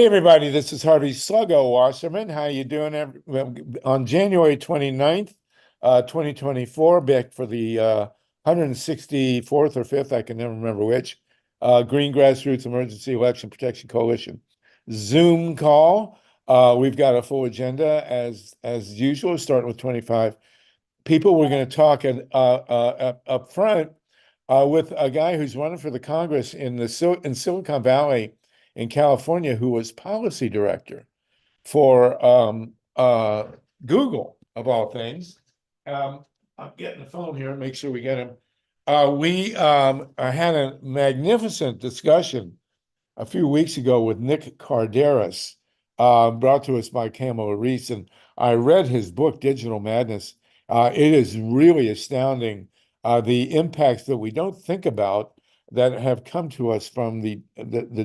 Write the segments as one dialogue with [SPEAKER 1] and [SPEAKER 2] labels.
[SPEAKER 1] Hey everybody, this is Harvey Sluggo Wasserman. How you doing on January 29th, 2024, back for the 164th or 5th, I can never remember which, Green Grassroots Emergency Election Protection Coalition Zoom call. We've got a full agenda as usual, starting with 25 people. We're going to talk up front with a guy who's running for the Congress in Silicon Valley in California, who was policy director for Google, of all things. I'm getting the phone here, make sure we get him. We had a magnificent discussion a few weeks ago with Nick Carderas, brought to us by Kamala Reese, and I read his book, Digital Madness. It is really astounding, the impacts that we don't think about that have come to us from the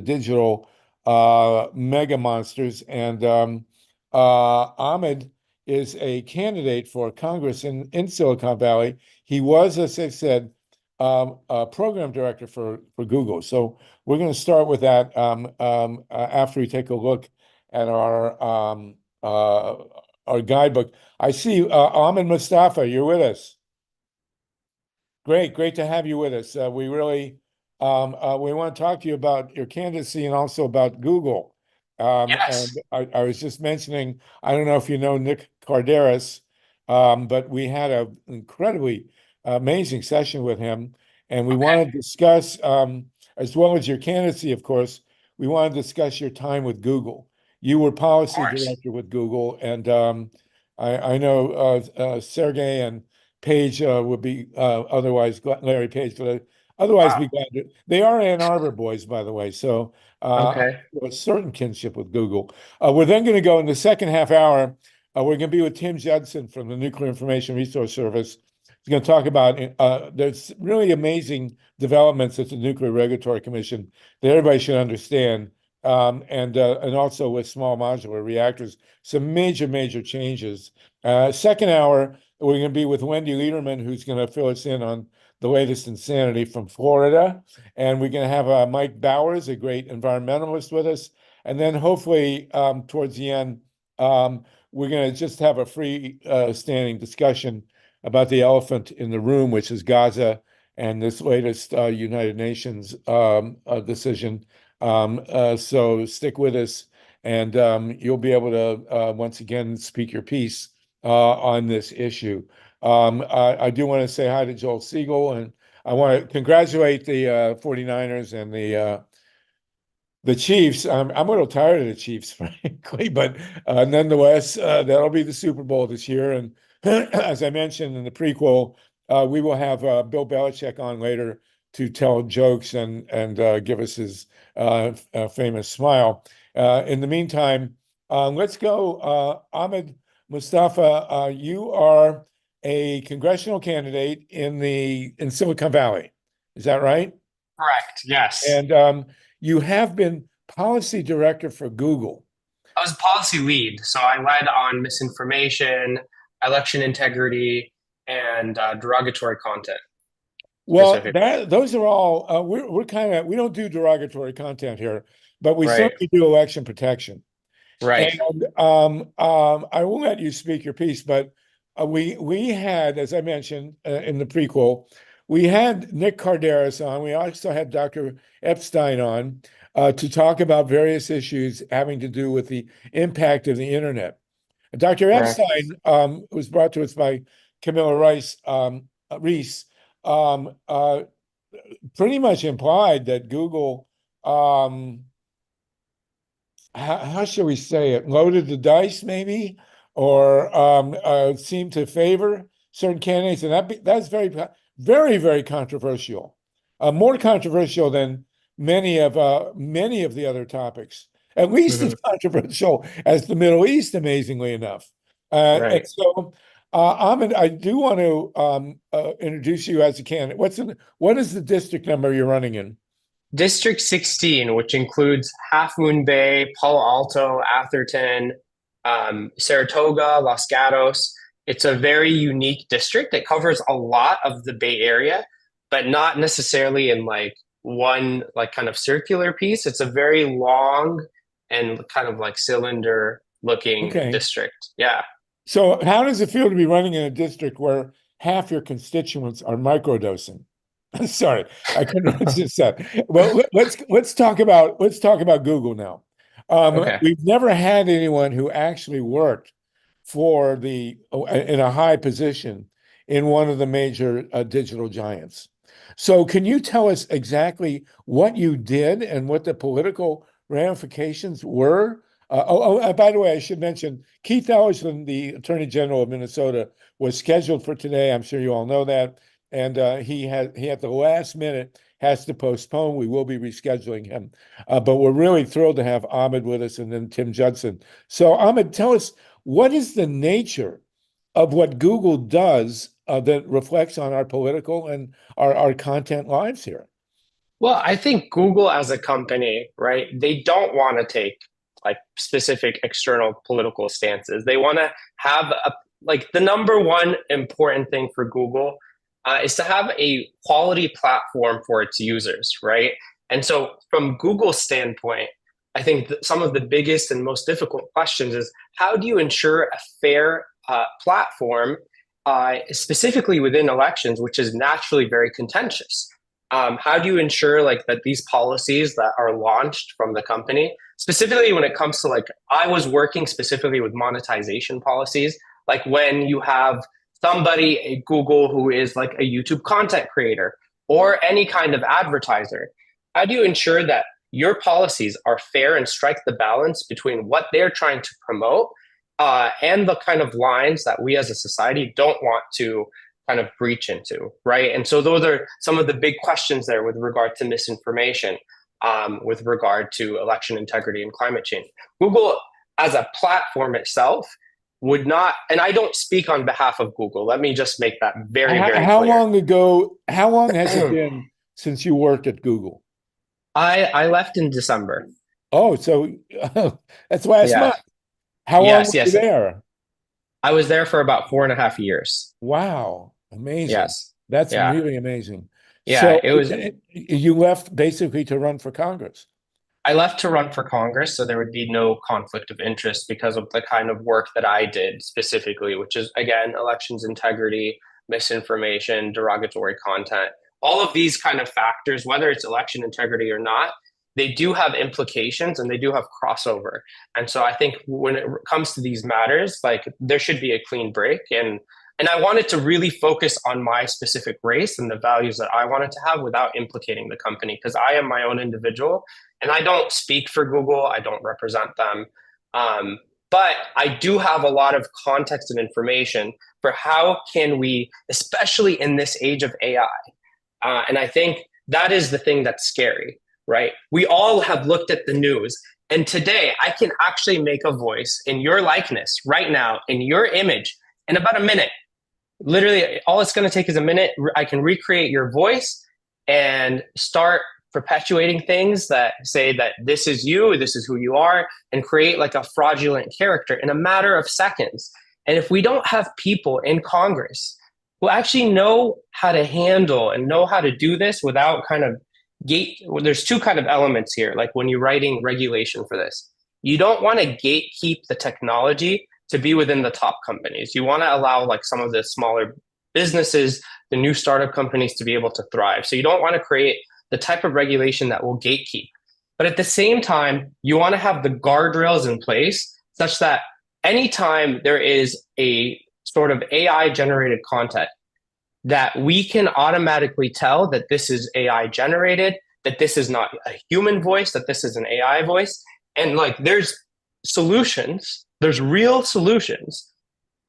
[SPEAKER 1] digital mega monsters. And Ahmed is a candidate for Congress in Silicon Valley. He was, as I said, a program director for Google. So we're going to start with that after we take a look at our guidebook. I see Ahmed Mustafa, you're with us. Great to have you with us. We want to talk to you about your candidacy and also about Google. And
[SPEAKER 2] Yes.
[SPEAKER 1] I was just mentioning, I don't know if you know Nick Carderas, but we had an incredibly amazing session with him, and we
[SPEAKER 2] Okay.
[SPEAKER 1] want to discuss, as well as your candidacy, of course, we want to discuss your time with Google. You were
[SPEAKER 2] Of
[SPEAKER 1] policy
[SPEAKER 2] course.
[SPEAKER 1] director with Google, and I know Sergey and Page would be otherwise Larry Page would otherwise
[SPEAKER 2] Wow.
[SPEAKER 1] be glad to. They are Ann Arbor boys, by the way, so I
[SPEAKER 2] Okay.
[SPEAKER 1] have a certain kinship with Google. We're then going to go in the second half hour. We're going to be with Tim Judson from the Nuclear Information Resource Service. He's going to talk about there's really amazing developments at the Nuclear Regulatory Commission that everybody should understand. And also with small modular reactors, some major changes. Second hour, we're going to be with Wendy Lederman, who's going to fill us in on the latest insanity from Florida. And we're going to have Mike Bowers, a great environmentalist, with us. And then hopefully towards the end, we're going to just have a free standing discussion about the elephant in the room, which is Gaza and this latest United Nations decision. So stick with us, and you'll be able to once again speak your piece on this issue. I do want to say hi to Joel Siegel, and I want to congratulate the 49ers and the Chiefs. I'm a little tired of the Chiefs, frankly, but nonetheless, that'll be the Super Bowl this year. And as I mentioned in the prequel, we will have Bill Belichick on later to tell jokes and give us his famous smile. In the meantime, let's go. Ahmed Mustafa, you are a congressional candidate in Silicon Valley. Is that right?
[SPEAKER 2] Correct. Yes.
[SPEAKER 1] And you have been policy director for Google.
[SPEAKER 2] I was a policy lead, so I led on misinformation, election integrity, and derogatory content
[SPEAKER 1] Well,
[SPEAKER 2] specifically.
[SPEAKER 1] that those are all we're kind of we don't do derogatory content here, but we
[SPEAKER 2] Right.
[SPEAKER 1] certainly do election protection.
[SPEAKER 2] Right.
[SPEAKER 1] And I will let you speak your piece, but we had, as I mentioned in the prequel, we had Nick Carderas on. We also had Dr. Epstein on to talk about various issues having to do with the impact of the internet. Dr.
[SPEAKER 2] Correct.
[SPEAKER 1] Epstein was brought to us by Camilla Reese, um, uh, pretty much implied that Google, how should we say it, loaded the dice maybe, or seemed to favor certain candidates, and that's very controversial, more controversial than many of the other topics. At least as
[SPEAKER 2] Hmm.
[SPEAKER 1] controversial as the Middle East, amazingly enough. And
[SPEAKER 2] Right.
[SPEAKER 1] so, Ahmed, I do want to introduce you as a candidate. What is the district number you're running in?
[SPEAKER 2] District 16, which includes Half Moon Bay, Palo Alto, Atherton, Saratoga, Los Gatos. It's a very unique district that covers a lot of the Bay Area, but not necessarily in like one like kind of circular piece. It's a very long and kind of like cylinder looking
[SPEAKER 1] Okay.
[SPEAKER 2] district. Yeah.
[SPEAKER 1] So how does it feel to be running in a district where half your constituents are microdosing? Sorry, I couldn't resist that. Well, let's talk about Google now.
[SPEAKER 2] Okay.
[SPEAKER 1] We've never had anyone who actually worked for in a high position in one of the major digital giants. So can you tell us exactly what you did and what the political ramifications were? By the way, I should mention Keith Ellison, the Attorney General of Minnesota, was scheduled for today. I'm sure you all know that. And he at the last minute has to postpone. We will be rescheduling him. But we're really thrilled to have Ahmed with us and then Tim Judson. So Ahmed, tell us, what is the nature of what Google does that reflects on our political and our content lives here?
[SPEAKER 2] Well, I think Google as a company, right, they don't want to take like specific external political stances. They want to have like the number one important thing for Google is to have a quality platform for its users, right? And so from Google's standpoint, I think some of the biggest and most difficult questions is how do you ensure a fair platform, specifically within elections, which is naturally very contentious? How do you ensure like that these policies that are launched from the company, specifically when it comes to like I was working specifically with monetization policies, like when you have somebody at Google who is like a YouTube content creator or any kind of advertiser, how do you ensure that your policies are fair and strike the balance between what they're trying to promote and the kind of lines that we as a society don't want to kind of breach into, right? And so those are some of the big questions there with regard to misinformation, with regard to election integrity and climate change. Google as a platform itself would not, and I don't speak on behalf of Google. Let me just make that very, very
[SPEAKER 1] How
[SPEAKER 2] clear.
[SPEAKER 1] how long has it been since you worked at Google?
[SPEAKER 2] I left in December.
[SPEAKER 1] Oh, so that's last
[SPEAKER 2] Yeah.
[SPEAKER 1] month. How long
[SPEAKER 2] Yes,
[SPEAKER 1] were you
[SPEAKER 2] yes.
[SPEAKER 1] there?
[SPEAKER 2] I was there for about 4.5 years.
[SPEAKER 1] Wow, amazing.
[SPEAKER 2] Yes.
[SPEAKER 1] That's
[SPEAKER 2] Yeah.
[SPEAKER 1] really amazing.
[SPEAKER 2] Yeah.
[SPEAKER 1] So
[SPEAKER 2] It was,
[SPEAKER 1] you left basically to run for Congress.
[SPEAKER 2] I left to run for Congress, so there would be no conflict of interest because of the kind of work that I did specifically, which is, again, elections integrity, misinformation, derogatory content. All of these kind of factors, whether it's election integrity or not, they do have implications and they do have crossover. And so I think when it comes to these matters, like there should be a clean break. And I wanted to really focus on my specific race and the values that I wanted to have without implicating the company because I am my own individual and I don't speak for Google. I don't represent them. But I do have a lot of context and information for how can we, especially in this age of AI, and I think that is the thing that's scary, right? We all have looked at the news, and today I can actually make a voice in your likeness right now, in your image, in about a minute. Literally, all it's going to take is a minute. I can recreate your voice and start perpetuating things that say that this is you, this is who you are, and create like a fraudulent character in a matter of seconds. And if we don't have people in Congress who actually know how to handle and know how to do this without kind of well, there's two kind of elements here. Like when you're writing regulation for this, you don't want to gatekeep the technology to be within the top companies. You want to allow like some of the smaller businesses, the new startup companies to be able to thrive. So you don't want to create the type of regulation that will gatekeep. But at the same time, you want to have the guardrails in place such that anytime there is a sort of AI generated content, that we can automatically tell that this is AI generated, that this is not a human voice, that this is an AI voice. And like there's solutions, there's real solutions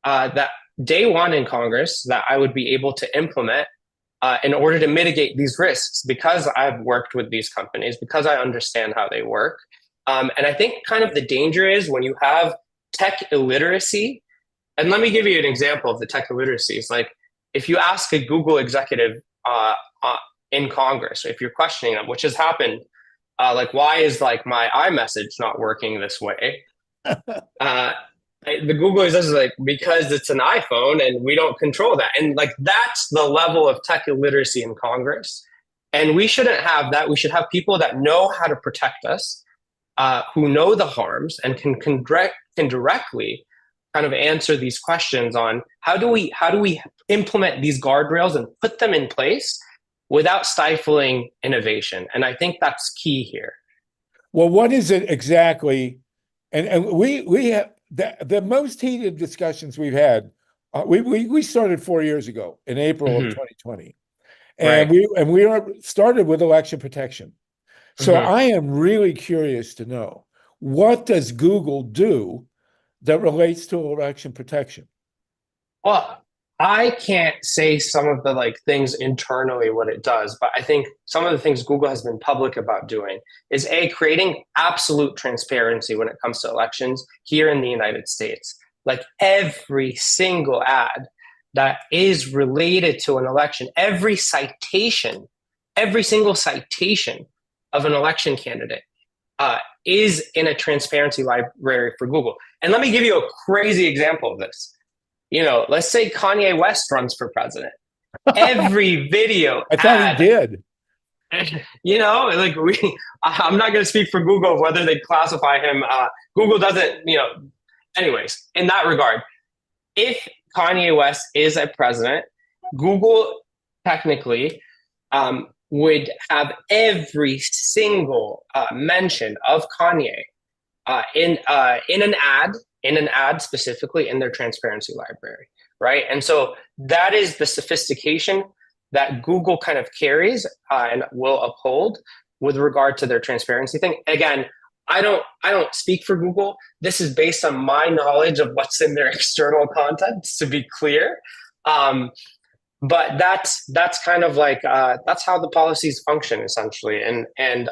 [SPEAKER 2] that day one in Congress that I would be able to implement in order to mitigate these risks because I've worked with these companies, because I understand how they work. And I think kind of the danger is when you have tech illiteracy, and let me give you an example of the tech illiteracy. It's like if you ask a Google executive in Congress, if you're questioning them, which has happened, like why is like my iMessage not working this way? The Google is like because it's an iPhone and we don't control that, and like that's the level of tech illiteracy in Congress, and we shouldn't have that. We should have people that know how to protect us, who know the harms and can directly kind of answer these questions on how do we implement these guardrails and put them in place without stifling innovation. And I think that's key here.
[SPEAKER 1] Well, what is it exactly? And we have the most heated discussions we've had. We started 4 years ago in April of
[SPEAKER 2] Mhm.
[SPEAKER 1] 2020,
[SPEAKER 2] Right.
[SPEAKER 1] and we started with election protection. So
[SPEAKER 2] Mhm.
[SPEAKER 1] I am really curious to know, what does Google do that relates to election protection?
[SPEAKER 2] Well, I can't say some of the like things internally what it does, but I think some of the things Google has been public about doing is creating absolute transparency when it comes to elections here in the United States. Like every single ad that is related to an election, every single citation of an election candidate is in a transparency library for Google. And let me give you a crazy example of this. Let's say Kanye West runs for president. Every video
[SPEAKER 1] I thought he
[SPEAKER 2] ad,
[SPEAKER 1] did.
[SPEAKER 2] like I'm not going to speak for Google whether they classify him. Google doesn't, anyways, in that regard, if Kanye West is a president, Google technically would have every single mention of Kanye in an ad specifically in their transparency library, right? And so that is the sophistication that Google kind of carries and will uphold with regard to their transparency thing. Again, I don't speak for Google. This is based on my knowledge of what's in their external content, to be clear. But that's kind of like that's how the policies function essentially. And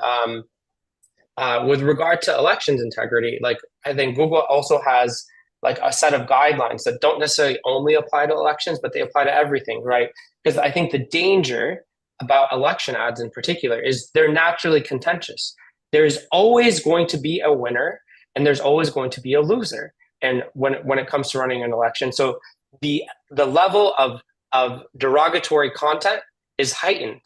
[SPEAKER 2] with regard to elections integrity, like I think Google also has like a set of guidelines that don't necessarily only apply to elections, but they apply to everything, right? Because I think the danger about election ads in particular is they're naturally contentious. There's always going to be a winner and there's always going to be a loser. And when it comes to running an election, so the level of derogatory content is heightened.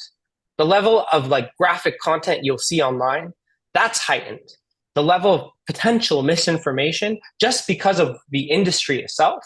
[SPEAKER 2] The level of like graphic content you'll see online, that's heightened. The level of potential misinformation, just because of the industry itself,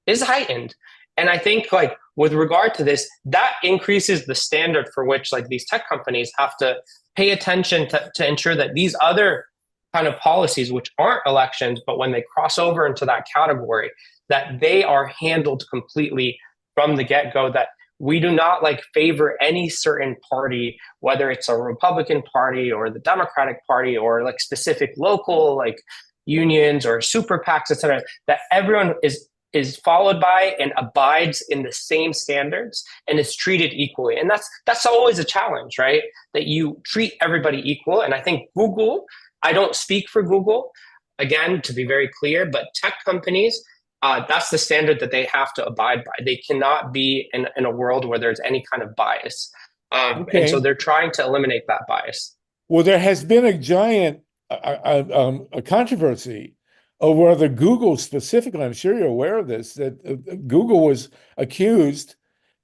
[SPEAKER 2] is heightened. And I think like with regard to this, that increases the standard for which like these tech companies have to pay attention to ensure that these other kind of policies, which aren't elections, but when they cross over into that category, that they are handled completely from the get-go, that we do not like favor any certain party, whether it's a Republican Party or the Democratic Party or like specific local like unions or super PACs, et cetera, that everyone is followed by and abides in the same standards and is treated equally. And that's always a challenge, right? That you treat everybody equal. And I think Google, I don't speak for Google, again, to be very clear, but tech companies, that's the standard that they have to abide by. They cannot be in a world where there's any kind of bias. And so
[SPEAKER 1] Okay.
[SPEAKER 2] they're trying to eliminate that bias.
[SPEAKER 1] Well, there has been a giant a controversy over whether Google specifically, I'm sure you're aware of this, that Google was accused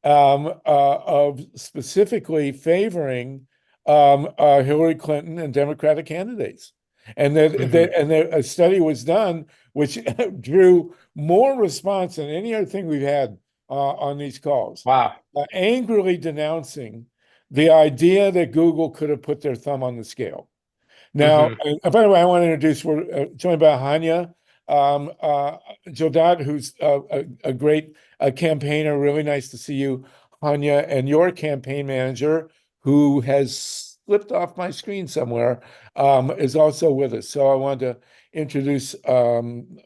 [SPEAKER 1] of specifically favoring Hillary Clinton and Democratic candidates. And
[SPEAKER 2] Mhm.
[SPEAKER 1] a study was done which drew more response than any other thing we've had on these calls,
[SPEAKER 2] Wow.
[SPEAKER 1] angrily denouncing the idea that Google could have put their thumb on the scale. Now,
[SPEAKER 2] Mhm.
[SPEAKER 1] by the way, I want to introduce, we're joined by Hanya Jodat, who's a great campaigner. Really nice to see you, Hanya, and your campaign manager, who has slipped off my screen somewhere, is also with us. So I wanted to introduce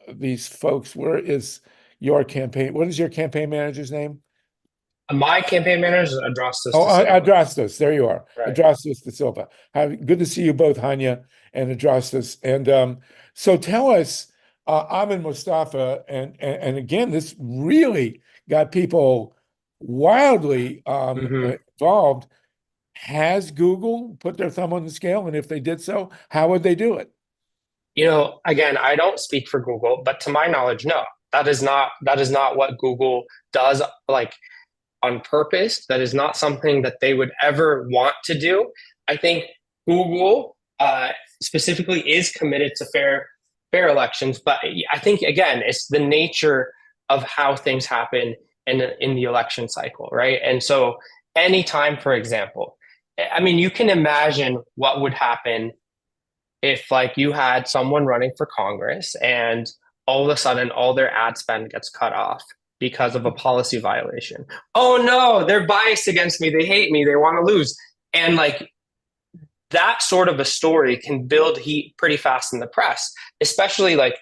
[SPEAKER 1] these folks. Where is your campaign? What is your campaign manager's name?
[SPEAKER 2] My campaign manager is Adrastus
[SPEAKER 1] Oh,
[SPEAKER 2] de Silva.
[SPEAKER 1] Adrastos. There you are.
[SPEAKER 2] Right.
[SPEAKER 1] Adrastos de Silva. Good to see you both, Hanya and Adrastos. And so tell us, Amin Mustafa, and again, this really got people wildly
[SPEAKER 2] Mhm.
[SPEAKER 1] involved. Has Google put their thumb on the scale? And if they did so, how would they do it?
[SPEAKER 2] Again, I don't speak for Google, but to my knowledge, no. That is not what Google does like on purpose. That is not something that they would ever want to do. I think Google specifically is committed to fair elections. But I think again, it's the nature of how things happen in the election cycle, right? And so anytime, for example, I mean, you can imagine what would happen if like you had someone running for Congress and all of a sudden all their ad spend gets cut off because of a policy violation. Oh no, they're biased against me. They hate me. They want to lose. And like that sort of a story can build heat pretty fast in the press, especially like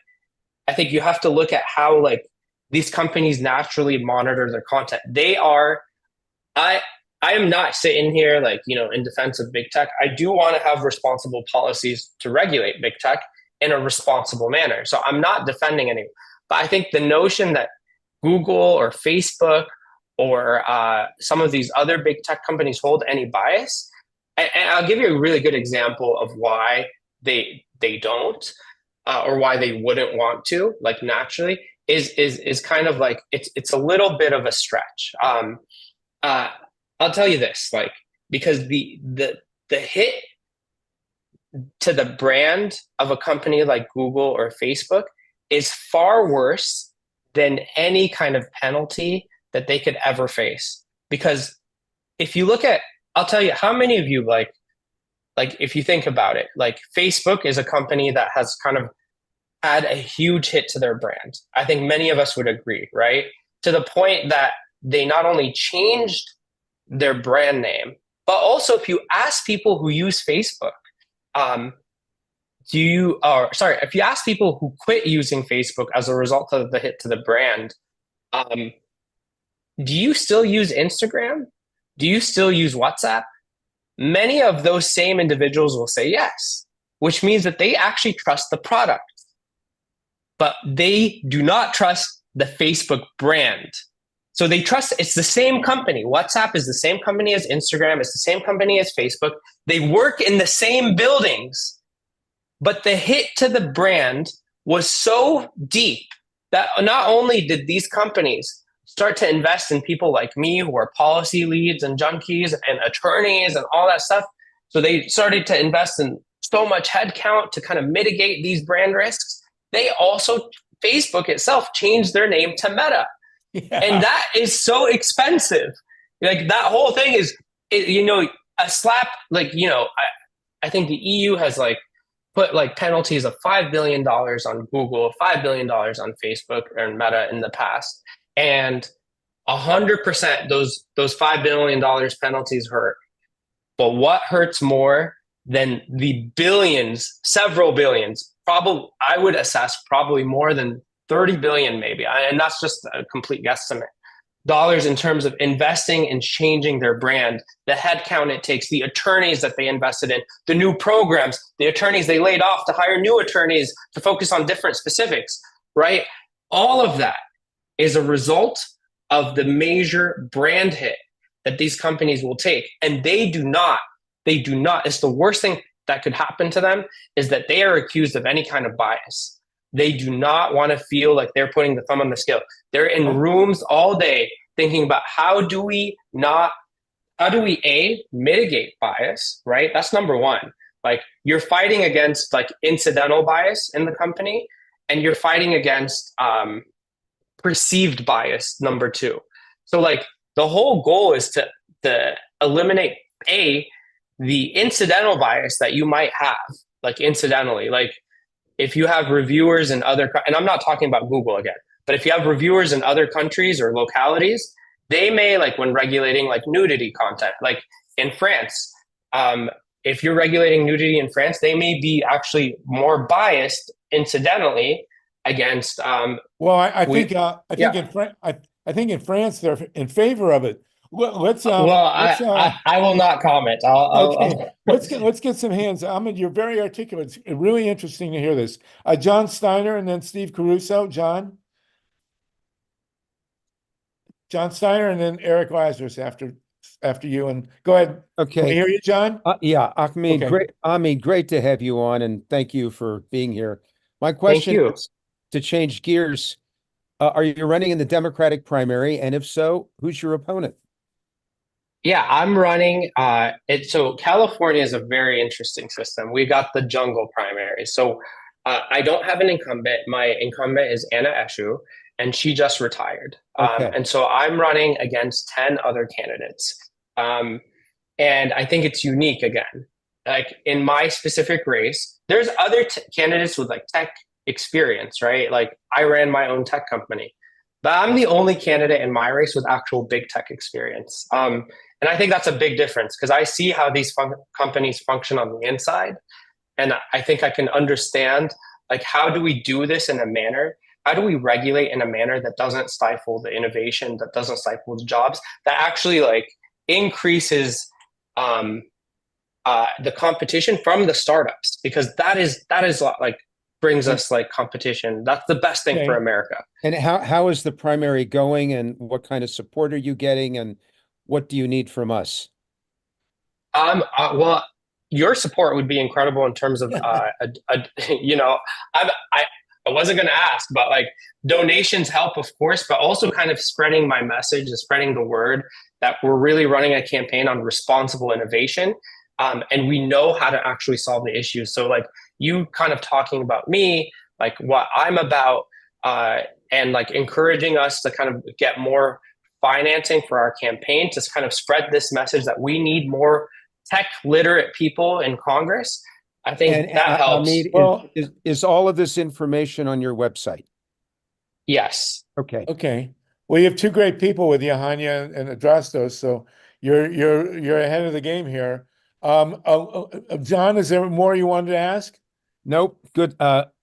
[SPEAKER 2] I think you have to look at how like these companies naturally monitor their content. They are, I am not sitting here like, you know, in defense of big tech. I do want to have responsible policies to regulate big tech in a responsible manner. So I'm not defending anyone, but I think the notion that Google or Facebook or some of these other big tech companies hold any bias, and I'll give you a really good example of why they don't or why they wouldn't want to, like naturally, is kind of like it's a little bit of a stretch. I'll tell you this, like because the hit to the brand of a company like Google or Facebook is far worse than any kind of penalty that they could ever face. Because if you look at, I'll tell you, how many of you like if you think about it, like Facebook is a company that has kind of had a huge hit to their brand. I think many of us would agree, right? To the point that they not only changed their brand name, but also if you ask people who use Facebook, if you ask people who quit using Facebook as a result of the hit to the brand, do you still use Instagram? Do you still use WhatsApp? Many of those same individuals will say yes, which means that they actually trust the product, but they do not trust the Facebook brand. So they trust it's the same company. WhatsApp is the same company as Instagram. It's the same company as Facebook. They work in the same buildings, but the hit to the brand was so deep that not only did these companies start to invest in people like me who are policy leads and junkies and attorneys and all that stuff. So they started to invest in so much headcount to kind of mitigate these brand risks. They also, Facebook itself changed their name to Meta. Yeah. And that is so expensive. Like that whole thing is, a slap, like, I think the EU has like put like penalties of $5 billion on Google, $5 billion on Facebook and Meta in the past. And 100% those $5 billion penalties hurt. But what hurts more than the billions, several billions, probably I would assess probably more than 30 billion maybe, and that's just a complete guesstimate, dollars in terms of investing and changing their brand, the headcount it takes, the attorneys that they invested in, the new programs, the attorneys they laid off to hire new attorneys to focus on different specifics, right? All of that is a result of the major brand hit that these companies will take. And they do not, it's the worst thing that could happen to them is that they are accused of any kind of bias. They do not want to feel like they're putting the thumb on the scale. They're in rooms all day thinking about how do we mitigate bias, right? That's number one. Like you're fighting against like incidental bias in the company, and you're fighting against perceived bias, number two. So like the whole goal is to eliminate the incidental bias that you might have, like incidentally, like if you have reviewers in and I'm not talking about Google again, but if you have reviewers in other countries or localities, they may, like when regulating like nudity content, like in France, if you're regulating nudity in France, they may be actually more biased incidentally against.
[SPEAKER 1] Well, I think in France they're in favor of it.
[SPEAKER 2] I will not comment.
[SPEAKER 1] Okay. Let's get some hands. Ahmed, you're very articulate. It's really interesting to hear this. John Steiner and then Steve Caruso. John Steiner and then Eric Lazarus after you. And go ahead.
[SPEAKER 3] Okay.
[SPEAKER 1] Can we hear you, John?
[SPEAKER 3] Yeah, Ahmed, okay. Great to have you on, and thank you for being here. My question is to change gears. Are you running in the Democratic primary? And if so, who's your opponent?
[SPEAKER 2] Yeah, I'm running so California is a very interesting system. We got the jungle primary. So I don't have an incumbent. My incumbent is Anna Eshu, and she just retired.
[SPEAKER 3] Okay.
[SPEAKER 2] And so I'm running against 10 other candidates. Um, and I think it's unique again. Like in my specific race, there's other candidates with like tech experience, right? Like I ran my own tech company, but I'm the only candidate in my race with actual big tech experience. And I think that's a big difference because I see how these companies function on the inside, and I think I can understand like how do we do this in a manner? How do we regulate in a manner that doesn't stifle the innovation, that doesn't stifle the jobs, that actually like increases um, the competition from the startups? Because that is like brings
[SPEAKER 3] And,
[SPEAKER 2] us like competition. That's the best thing for
[SPEAKER 1] Okay.
[SPEAKER 2] America.
[SPEAKER 3] and how is the primary going, and what kind of support are you getting, and what do you need from us?
[SPEAKER 2] Well, your support would be incredible in terms of, you know, I wasn't going to ask, but like donations help, of course, but also kind of spreading my message and spreading the word that we're really running a campaign on responsible innovation. And we know how to actually solve the issues. So like you kind of talking about me, like what I'm about, and like encouraging us to kind of get more financing for our campaign to kind of spread this message that we need more tech literate people in Congress. I think
[SPEAKER 3] And
[SPEAKER 2] that
[SPEAKER 3] I
[SPEAKER 2] helps.
[SPEAKER 3] mean,
[SPEAKER 1] Well,
[SPEAKER 3] is all of this information on your website?
[SPEAKER 2] Yes.
[SPEAKER 3] Okay.
[SPEAKER 1] okay. Well, you have two great people with you, Hanya and Adrastos, so you're ahead of the game here. John, is there more you wanted to ask?
[SPEAKER 3] Nope. Good.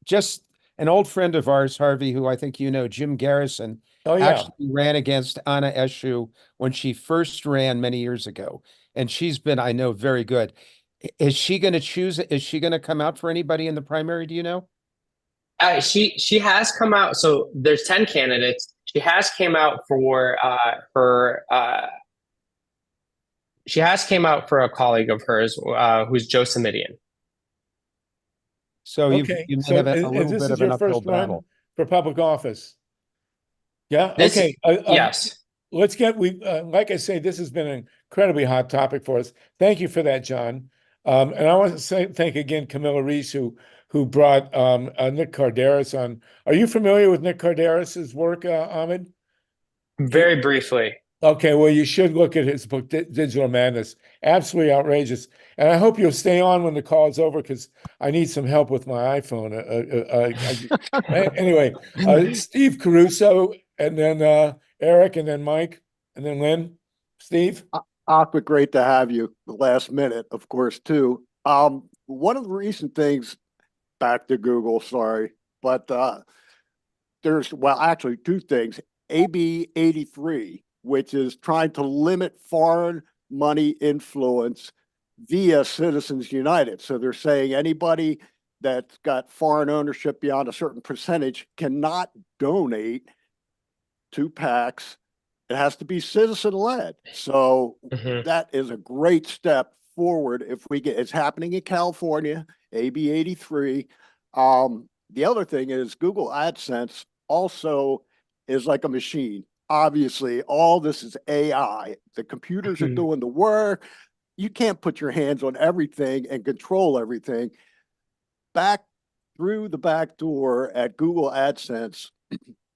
[SPEAKER 3] Just an old friend of ours, Harvey, who I think you know, Jim Garrison,
[SPEAKER 1] Oh, yeah.
[SPEAKER 3] actually ran against Anna Eshu when she first ran many years ago. And she's been, I know, very good. Is she going to choose? Is she going to come out for anybody in the primary? Do you know?
[SPEAKER 2] She has come out. So there's 10 candidates. She has came out for her she has came out for a colleague of hers who's Joe Simidian.
[SPEAKER 3] So
[SPEAKER 1] Okay.
[SPEAKER 3] you may
[SPEAKER 1] So
[SPEAKER 3] have a little
[SPEAKER 1] this
[SPEAKER 3] bit
[SPEAKER 1] is
[SPEAKER 3] of an
[SPEAKER 1] your
[SPEAKER 3] uphill
[SPEAKER 1] first run
[SPEAKER 3] battle.
[SPEAKER 1] for public office? Yeah.
[SPEAKER 2] This
[SPEAKER 1] Okay.
[SPEAKER 2] yes.
[SPEAKER 1] Let's get like I say, this has been an incredibly hot topic for us. Thank you for that, John. And I want to say thank again Camilla Reese who brought Nick Carderas on. Are you familiar with Nick Carderas's work, Ahmed?
[SPEAKER 2] Very briefly.
[SPEAKER 1] Okay, well, you should look at his book, Digital Madness. Absolutely outrageous. And I hope you'll stay on when the call is over because I need some help with my iPhone. Anyway, Steve Caruso, and then Eric, and then Mike, and then Lynn. Steve?
[SPEAKER 4] Aqua, great to have you. The last minute, of course, too. One of the recent things, back to Google, sorry, but there's, well, actually two things. AB 83, which is trying to limit foreign money influence via Citizens United. So they're saying anybody that's got foreign ownership beyond a certain percentage cannot donate to PACs. It has to be citizen led. So
[SPEAKER 2] Mhm.
[SPEAKER 4] that is a great step forward if we get, it's happening in California, AB 83. The other thing is Google AdSense also is like a machine. Obviously, all this is AI. The computers are doing the work. You can't put your hands on everything and control everything. Back through the back door at Google AdSense,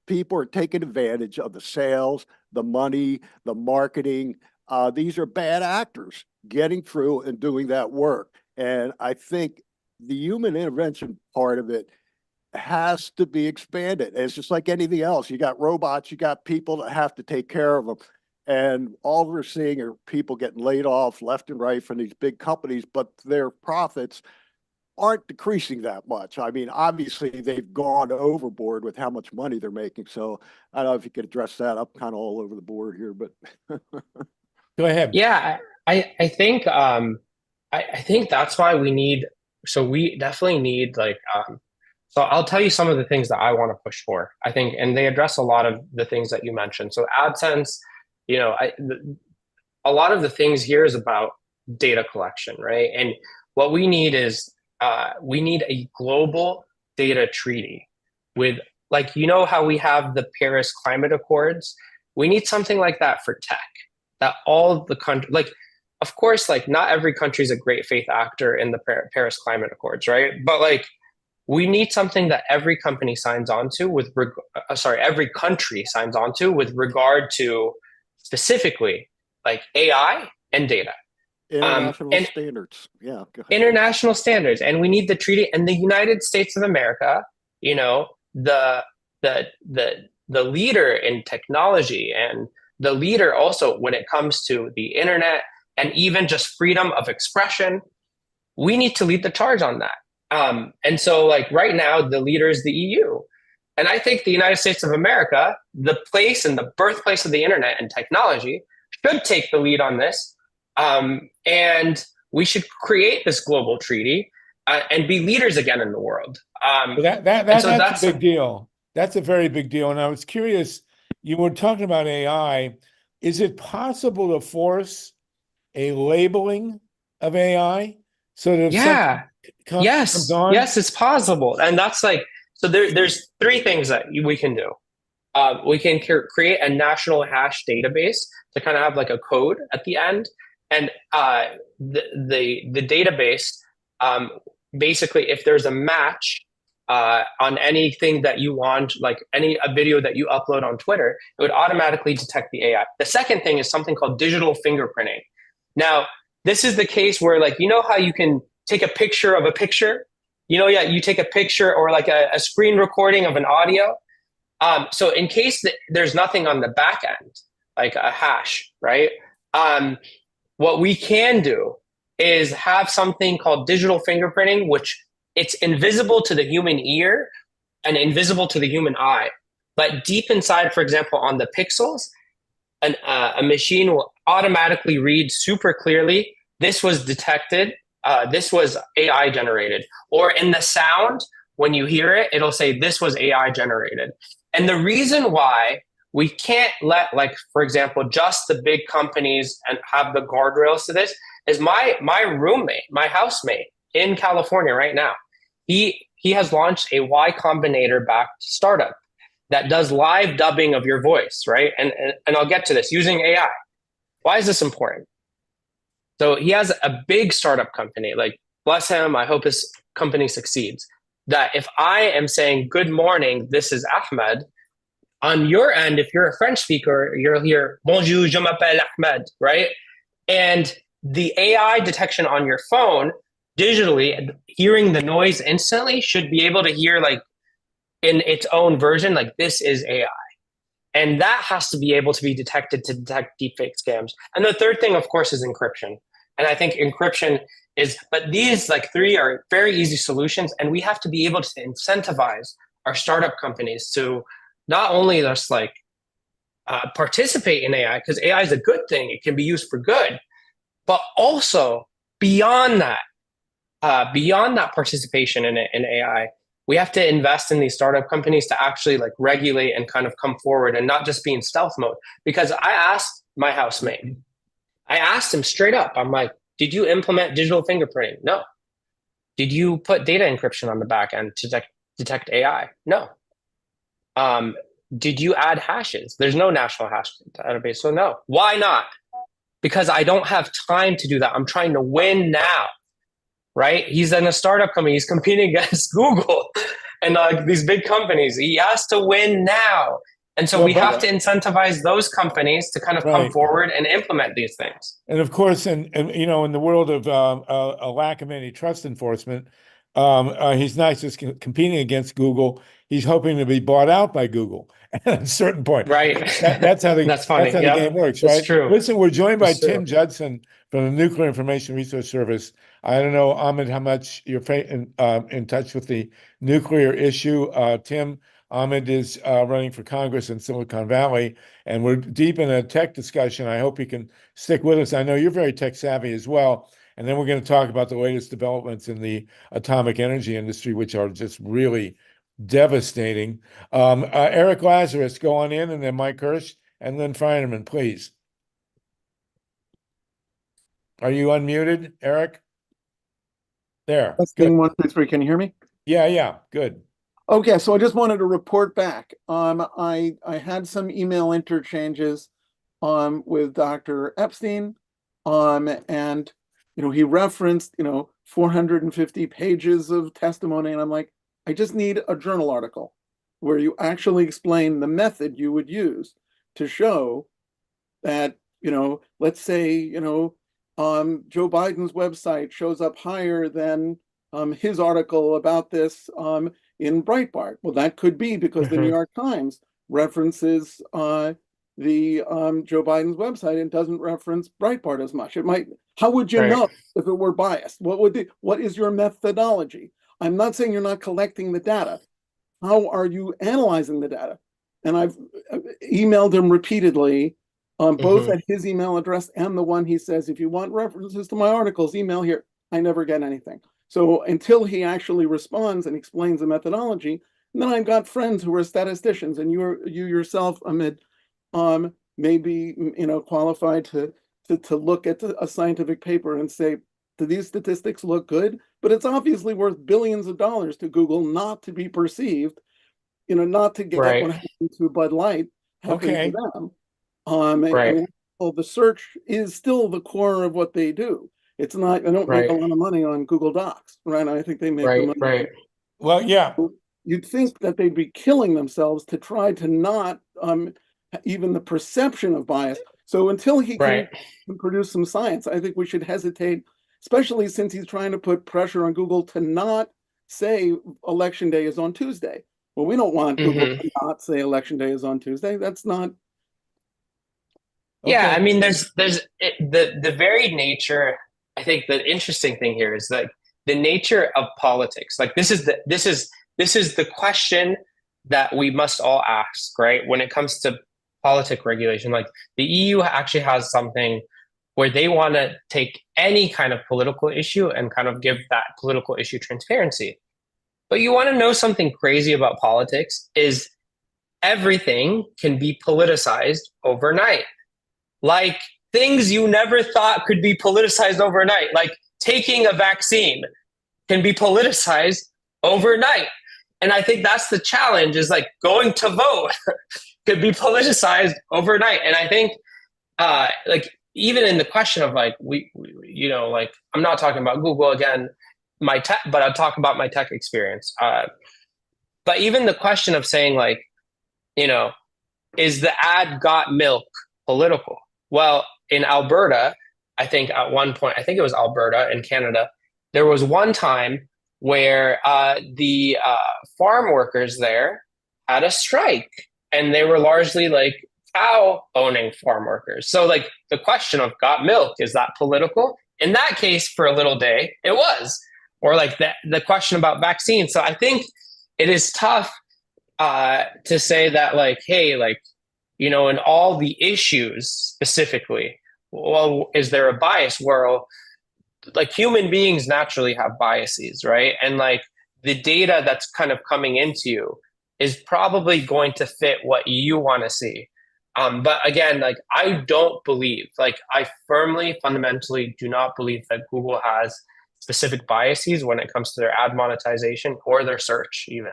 [SPEAKER 4] people are taking advantage of the sales, the money, the marketing. These are bad actors getting through and doing that work. And I think the human intervention part of it has to be expanded. It's just like anything else. You got robots, you got people that have to take care of them. And all we're seeing are people getting laid off left and right from these big companies, but their profits aren't decreasing that much. I mean, obviously they've gone overboard with how much money they're making. So I don't know if you could address that. I'm kind of all over the board here, but
[SPEAKER 1] Go ahead.
[SPEAKER 2] Yeah, I think I think that's why we need so we definitely need like so I'll tell you some of the things that I want to push for. I think and they address a lot of the things that you mentioned. So AdSense, you know, a lot of the things here is about data collection, right? And what we need is we need a global data treaty with like you know how we have the Paris Climate Accords. We need something like that for tech. that all the country, like, of course, like not every country is a great faith actor in the Paris Climate Accords, right? But like, we need something that every company signs on to every country signs on to with regard to specifically like AI and data.
[SPEAKER 4] International
[SPEAKER 2] And
[SPEAKER 4] standards. Yeah, go ahead.
[SPEAKER 2] international standards, and we need the treaty. And the United States of America, you know, the leader in technology, and the leader also when it comes to the internet and even just freedom of expression, we need to lead the charge on that. And so, like right now, the leader is the EU, and I think the United States of America, the place and the birthplace of the internet and technology, should take the lead on this. And we should create this global treaty and be leaders again in the world.
[SPEAKER 1] That's
[SPEAKER 2] so that's
[SPEAKER 1] a big deal. That's a very big deal. And I was curious, you were talking about AI. Is it possible to force a labeling of AI so that if
[SPEAKER 2] yeah.
[SPEAKER 1] something
[SPEAKER 2] Yes,
[SPEAKER 1] comes on?
[SPEAKER 2] yes, it's possible. And that's like, so there's three things that we can do. We can create a national hash database to kind of have like a code at the end. And the database, basically, if there's a match on anything that you want, like a video that you upload on Twitter, it would automatically detect the AI. The second thing is something called digital fingerprinting. Now, this is the case where, like, you know how you can take a picture of a picture? You know, yeah, you take a picture or like a screen recording of an audio. So in case there's nothing on the back end, like a hash, right? What we can do is have something called digital fingerprinting, which it's invisible to the human ear and invisible to the human eye. But deep inside, for example, on the pixels, a machine will automatically read super clearly, this was detected, this was AI generated. Or in the sound, when you hear it, it'll say this was AI generated. And the reason why we can't let, like, for example, just the big companies and have the guardrails to this is my roommate, my housemate in California right now. He has launched a Y Combinator backed startup that does live dubbing of your voice, right? And I'll get to this using AI. Why is this important? So he has a big startup company, like, bless him, I hope his company succeeds. That if I am saying, good morning, this is Ahmed, on your end, if you're a French speaker, you'll hear, bonjour, je m'appelle Ahmed, right? And the AI detection on your phone, digitally, hearing the noise instantly, should be able to hear, like, in its own version, like, this is AI. And that has to be able to be detected to detect deepfake scams. And the third thing, of course, is encryption. And I think encryption is, but these like three are very easy solutions. And we have to be able to incentivize our startup companies to not only just like participate in AI, because AI is a good thing, it can be used for good, but also beyond that participation in AI, we have to invest in these startup companies to actually like regulate and kind of come forward and not just be in stealth mode. Because I asked my housemate, I asked him straight up, I'm like, did you implement digital fingerprinting? No. Did you put data encryption on the back end to detect AI? No. Did you add hashes? There's no national hash database, so no. Why not? Because I don't have time to do that. I'm trying to win now, right? He's in a startup company. He's competing against Google and these big companies. He has to win now. And so we have to incentivize those companies to kind of come forward and implement these things.
[SPEAKER 1] And of course, and you know, in the world of a lack of antitrust enforcement, he's not just competing against Google. He's hoping to be bought out by Google at a certain point.
[SPEAKER 2] Right.
[SPEAKER 1] That's how the game works, right?
[SPEAKER 2] That's true.
[SPEAKER 1] Listen, we're joined by Tim Judson from the Nuclear Information Resource Service. I don't know, Ahmed, how much you're in touch with the nuclear issue. Tim, Ahmed is running for Congress in Silicon Valley, and we're deep in a tech discussion. I hope you can stick with us. I know you're very tech savvy as well. And then we're going to talk about the latest developments in the atomic energy industry, which are just really devastating. Eric Lazarus, go on in, and then Mike Hirsch, and then Feinerman, please. Are you unmuted, Eric? There.
[SPEAKER 5] Testing 1, 2, 3. Can you hear me?
[SPEAKER 1] Yeah, good.
[SPEAKER 5] Okay, so I just wanted to report back. I had some email interchanges with Dr. Epstein. And, he referenced, 450 pages of testimony. And I'm like, I just need a journal article where you actually explain the method you would use to show that, let's say, Joe Biden's website shows up higher than his article about this in Breitbart. Well, that could be because the New York Times references the Joe Biden's website and doesn't reference Breitbart as much. It might. How would you know if it were biased? What is your methodology? I'm not saying you're not collecting the data. How are you analyzing the data? And I've emailed him repeatedly, both at his email address and the one he says, if you want references to my articles, email here. I never get anything. So until he actually responds and explains the methodology, and then I've got friends who are statisticians, and you yourself, Ahmed, may be qualified to look at a scientific paper and say, do these statistics look good? But it's obviously worth billions of dollars to Google not to be perceived, not to get what happened to Bud Light happen to them. Well, the search is still the core of what they do. It's not. They don't make a lot of money on Google Docs, right? I think they make the money.
[SPEAKER 1] Well, yeah.
[SPEAKER 5] You'd think that they'd be killing themselves to try to not even the perception of bias. So until he can produce some science, I think we should hesitate, especially since he's trying to put pressure on Google to not say election day is on Tuesday. Well, we don't want Google to not say election day is on Tuesday. That's not.
[SPEAKER 2] Yeah, I mean, there's the very nature. I think the interesting thing here is like the nature of politics. Like this is the question that we must all ask, right? When it comes to politic regulation, like the EU actually has something where they want to take any kind of political issue and kind of give that political issue transparency. But you want to know something crazy about politics is everything can be politicized overnight. Like things you never thought could be politicized overnight, like taking a vaccine can be politicized overnight. And I think that's the challenge, is like going to vote could be politicized overnight. And I think like even in the question of like, like I'm not talking about Google again, my tech, but I'll talk about my tech experience. But even the question of saying like, is the ad got milk political? Well, in Alberta, I think at one point, I think it was Alberta in Canada, there was one time where the farm workers there had a strike, and they were largely like cow owning farm workers. So like the question of got milk, is that political? In that case, for a little day, it was. Or like the question about vaccines. So I think it is tough to say that like, hey, like, in all the issues specifically, well, is there a bias? Well, like human beings naturally have biases, right? And like the data that's kind of coming into you is probably going to fit what you want to see. But again, like I don't believe, like I firmly, fundamentally do not believe that Google has specific biases when it comes to their ad monetization or their search even.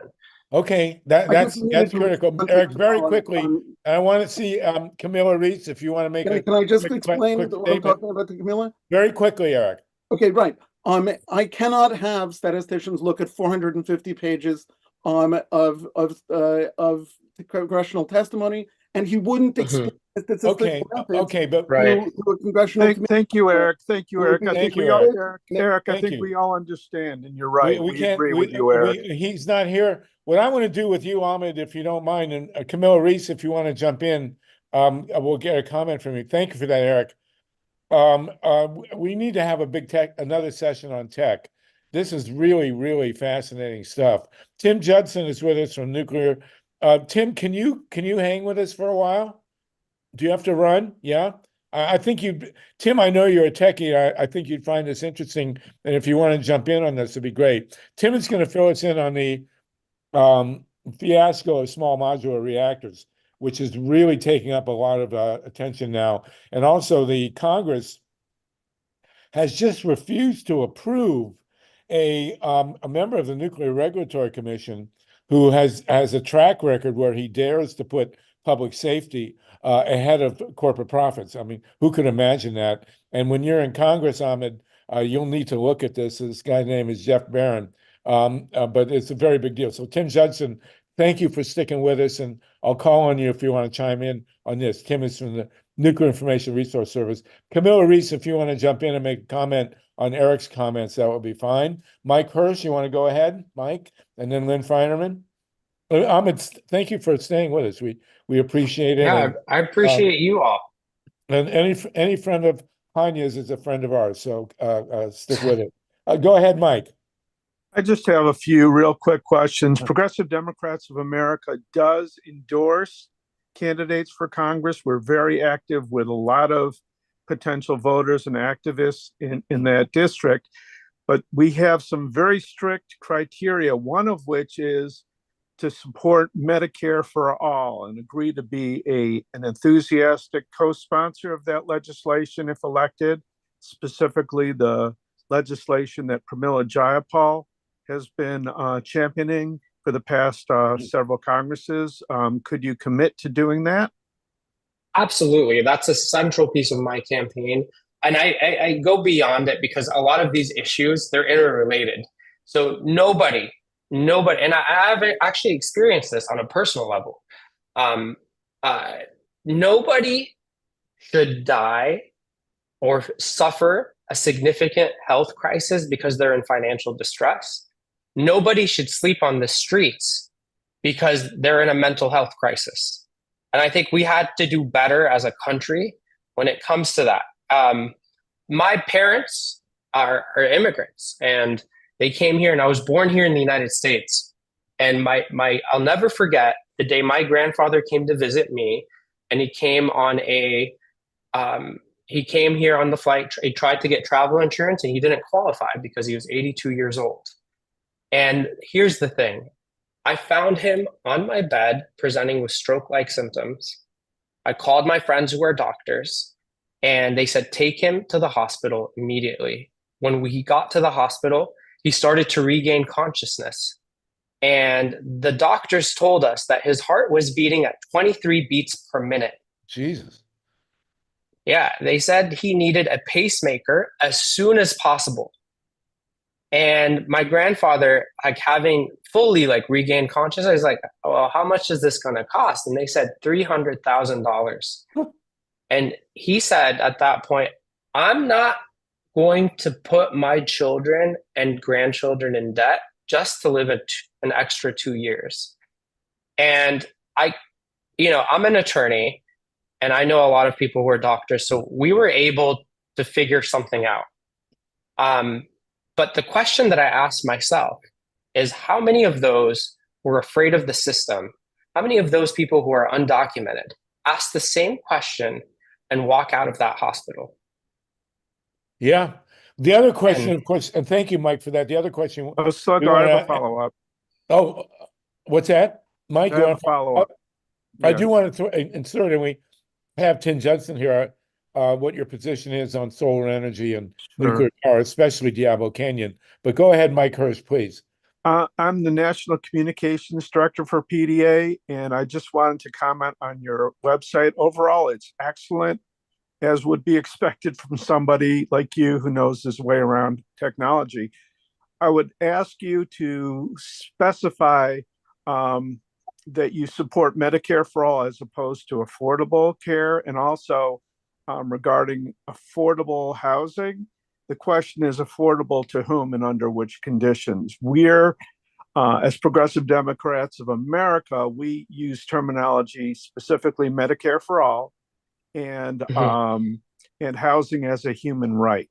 [SPEAKER 1] Okay, that's critical. Eric, very quickly, I want to see Camilla Reese, if you want to make
[SPEAKER 5] Can I just
[SPEAKER 1] quick
[SPEAKER 5] explain what I'm
[SPEAKER 1] statement.
[SPEAKER 5] talking about to Camilla?
[SPEAKER 1] Very quickly, Eric.
[SPEAKER 5] Okay, right. I cannot have statisticians look at 450 pages of congressional testimony, and he wouldn't explain statistical methods
[SPEAKER 1] Okay, but
[SPEAKER 5] to a congressional committee.
[SPEAKER 6] Thank you, Eric. Thank you, Eric. I
[SPEAKER 1] Thank
[SPEAKER 6] think
[SPEAKER 1] you,
[SPEAKER 6] Eric, I
[SPEAKER 1] Thank
[SPEAKER 6] think
[SPEAKER 1] you.
[SPEAKER 6] we all understand, and you're right.
[SPEAKER 1] we
[SPEAKER 6] We
[SPEAKER 1] can't.
[SPEAKER 6] agree with you, Eric.
[SPEAKER 1] He's not here. What I want to do with you, Ahmed, if you don't mind, and Camilla Reese, if you want to jump in, we'll get a comment from you. Thank you for that, Eric. We need to have another session on tech. This is really, really fascinating stuff. Tim Judson is with us from Nuclear. Tim, can you hang with us for a while? Do you have to run? Yeah. I think Tim, I know you're a techie. I think you'd find this interesting. And if you want to jump in on this, it'd be great. Tim is going to fill us in on the fiasco of small modular reactors, which is really taking up a lot of attention now. And also the Congress has just refused to approve a member of the Nuclear Regulatory Commission who has a track record where he dares to put public safety ahead of corporate profits. I mean, who could imagine that? And when you're in Congress, Ahmed, you'll need to look at this. This guy's name is Jeff Barron, but it's a very big deal. So Tim Judson, thank you for sticking with us, and I'll call on you if you want to chime in on this. Tim is from the Nuclear Information Resource Service. Camilla Reese, if you want to jump in and make a comment on Eric's comments, that would be fine. Mike Hirsch, you want to go ahead, Mike, and then Lynn Feinerman? Ahmed, thank you for staying with us. We appreciate it.
[SPEAKER 2] Yeah,
[SPEAKER 1] And,
[SPEAKER 2] I appreciate you all.
[SPEAKER 1] and any friend of Hanya's is a friend of ours, so stick with it. Go ahead, Mike.
[SPEAKER 6] I just have a few real quick questions. Progressive Democrats of America does endorse candidates for Congress. We're very active with a lot of potential voters and activists in that district, but we have some very strict criteria, one of which is to support Medicare for all and agree to be an enthusiastic co-sponsor of that legislation if elected, specifically the legislation that Pramila Jayapal has been championing for the past several Congresses. Could you commit to doing that?
[SPEAKER 2] Absolutely. That's a central piece of my campaign. And I go beyond it because a lot of these issues, they're interrelated. So nobody, and I've actually experienced this on a personal level. Nobody should die or suffer a significant health crisis because they're in financial distress. Nobody should sleep on the streets because they're in a mental health crisis. And I think we had to do better as a country when it comes to that. My parents are immigrants, and they came here, and I was born here in the United States. And I'll never forget the day my grandfather came to visit me, and he came here on the flight. He tried to get travel insurance, and he didn't qualify because he was 82 years old. And here's the thing. I found him on my bed presenting with stroke-like symptoms. I called my friends who are doctors, and they said, take him to the hospital immediately. When he got to the hospital, he started to regain consciousness. And the doctors told us that his heart was beating at 23 beats per minute.
[SPEAKER 1] Jesus.
[SPEAKER 2] Yeah, they said he needed a pacemaker as soon as possible. And my grandfather, having fully regained consciousness, I was like, well, how much is this going to cost? And they said $300,000. And he said at that point, I'm not going to put my children and grandchildren in debt just to live an extra 2 years. And I'm an attorney, and I know a lot of people who are doctors, so we were able to figure something out. But the question that I asked myself is, how many of those were afraid of the system? How many of those people who are undocumented ask the same question and walk out of that hospital?
[SPEAKER 1] Yeah. The other question, of course, and thank you, Mike, for that. The other question.
[SPEAKER 6] Oh, Sluggo, I have a follow-up.
[SPEAKER 1] Oh, what's that? Mike,
[SPEAKER 6] I have a follow-up.
[SPEAKER 1] I do want to insert, and we have Tim Judson here, what your position is on solar energy and nuclear power, especially Diablo Canyon. But go ahead, Mike Hirsch, please.
[SPEAKER 6] I'm the National Communications Director for PDA, and I just wanted to comment on your website. Overall, it's excellent, as would be expected from somebody like you who knows his way around technology. I would ask you to specify that you support Medicare for all as opposed to affordable care, and also regarding affordable housing. The question is affordable to whom and under which conditions. We're, as Progressive Democrats of America, we use terminology specifically Medicare for all and housing as a human right.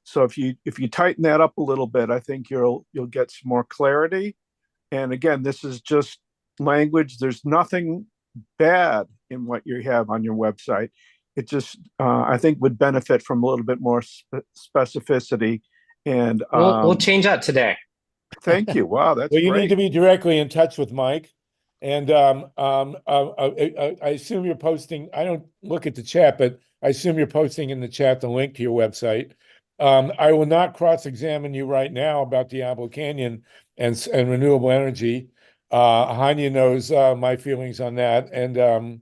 [SPEAKER 6] So if you tighten that up a little bit, I think you'll get some more clarity. And again, this is just language. There's nothing bad in what you have on your website. It just, I think, would benefit from a little bit more specificity. And
[SPEAKER 2] we'll change that today.
[SPEAKER 6] Thank you. Wow, that's
[SPEAKER 1] well, you
[SPEAKER 6] great.
[SPEAKER 1] need to be directly in touch with Mike. And I assume you're posting. I don't look at the chat, but I assume you're posting in the chat the link to your website. I will not cross-examine you right now about Diablo Canyon and renewable energy. Hanya knows my feelings on that, and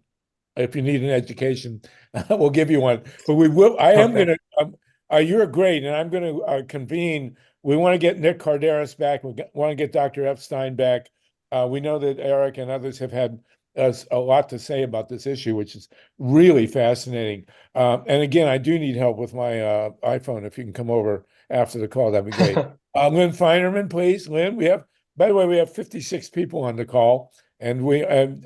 [SPEAKER 1] if you need an education, we'll give you one. But we will. I am
[SPEAKER 2] Okay.
[SPEAKER 1] going to. You're great, and I'm going to convene. We want to get Nick Carderas back. We want to get Dr. Epstein back. We know that Eric and others have had a lot to say about this issue, which is really fascinating. And again, I do need help with my iPhone. If you can come over after the call, that'd be great. Lynn Feinerman, please. Lynn, by the way, we have 56 people on the call, and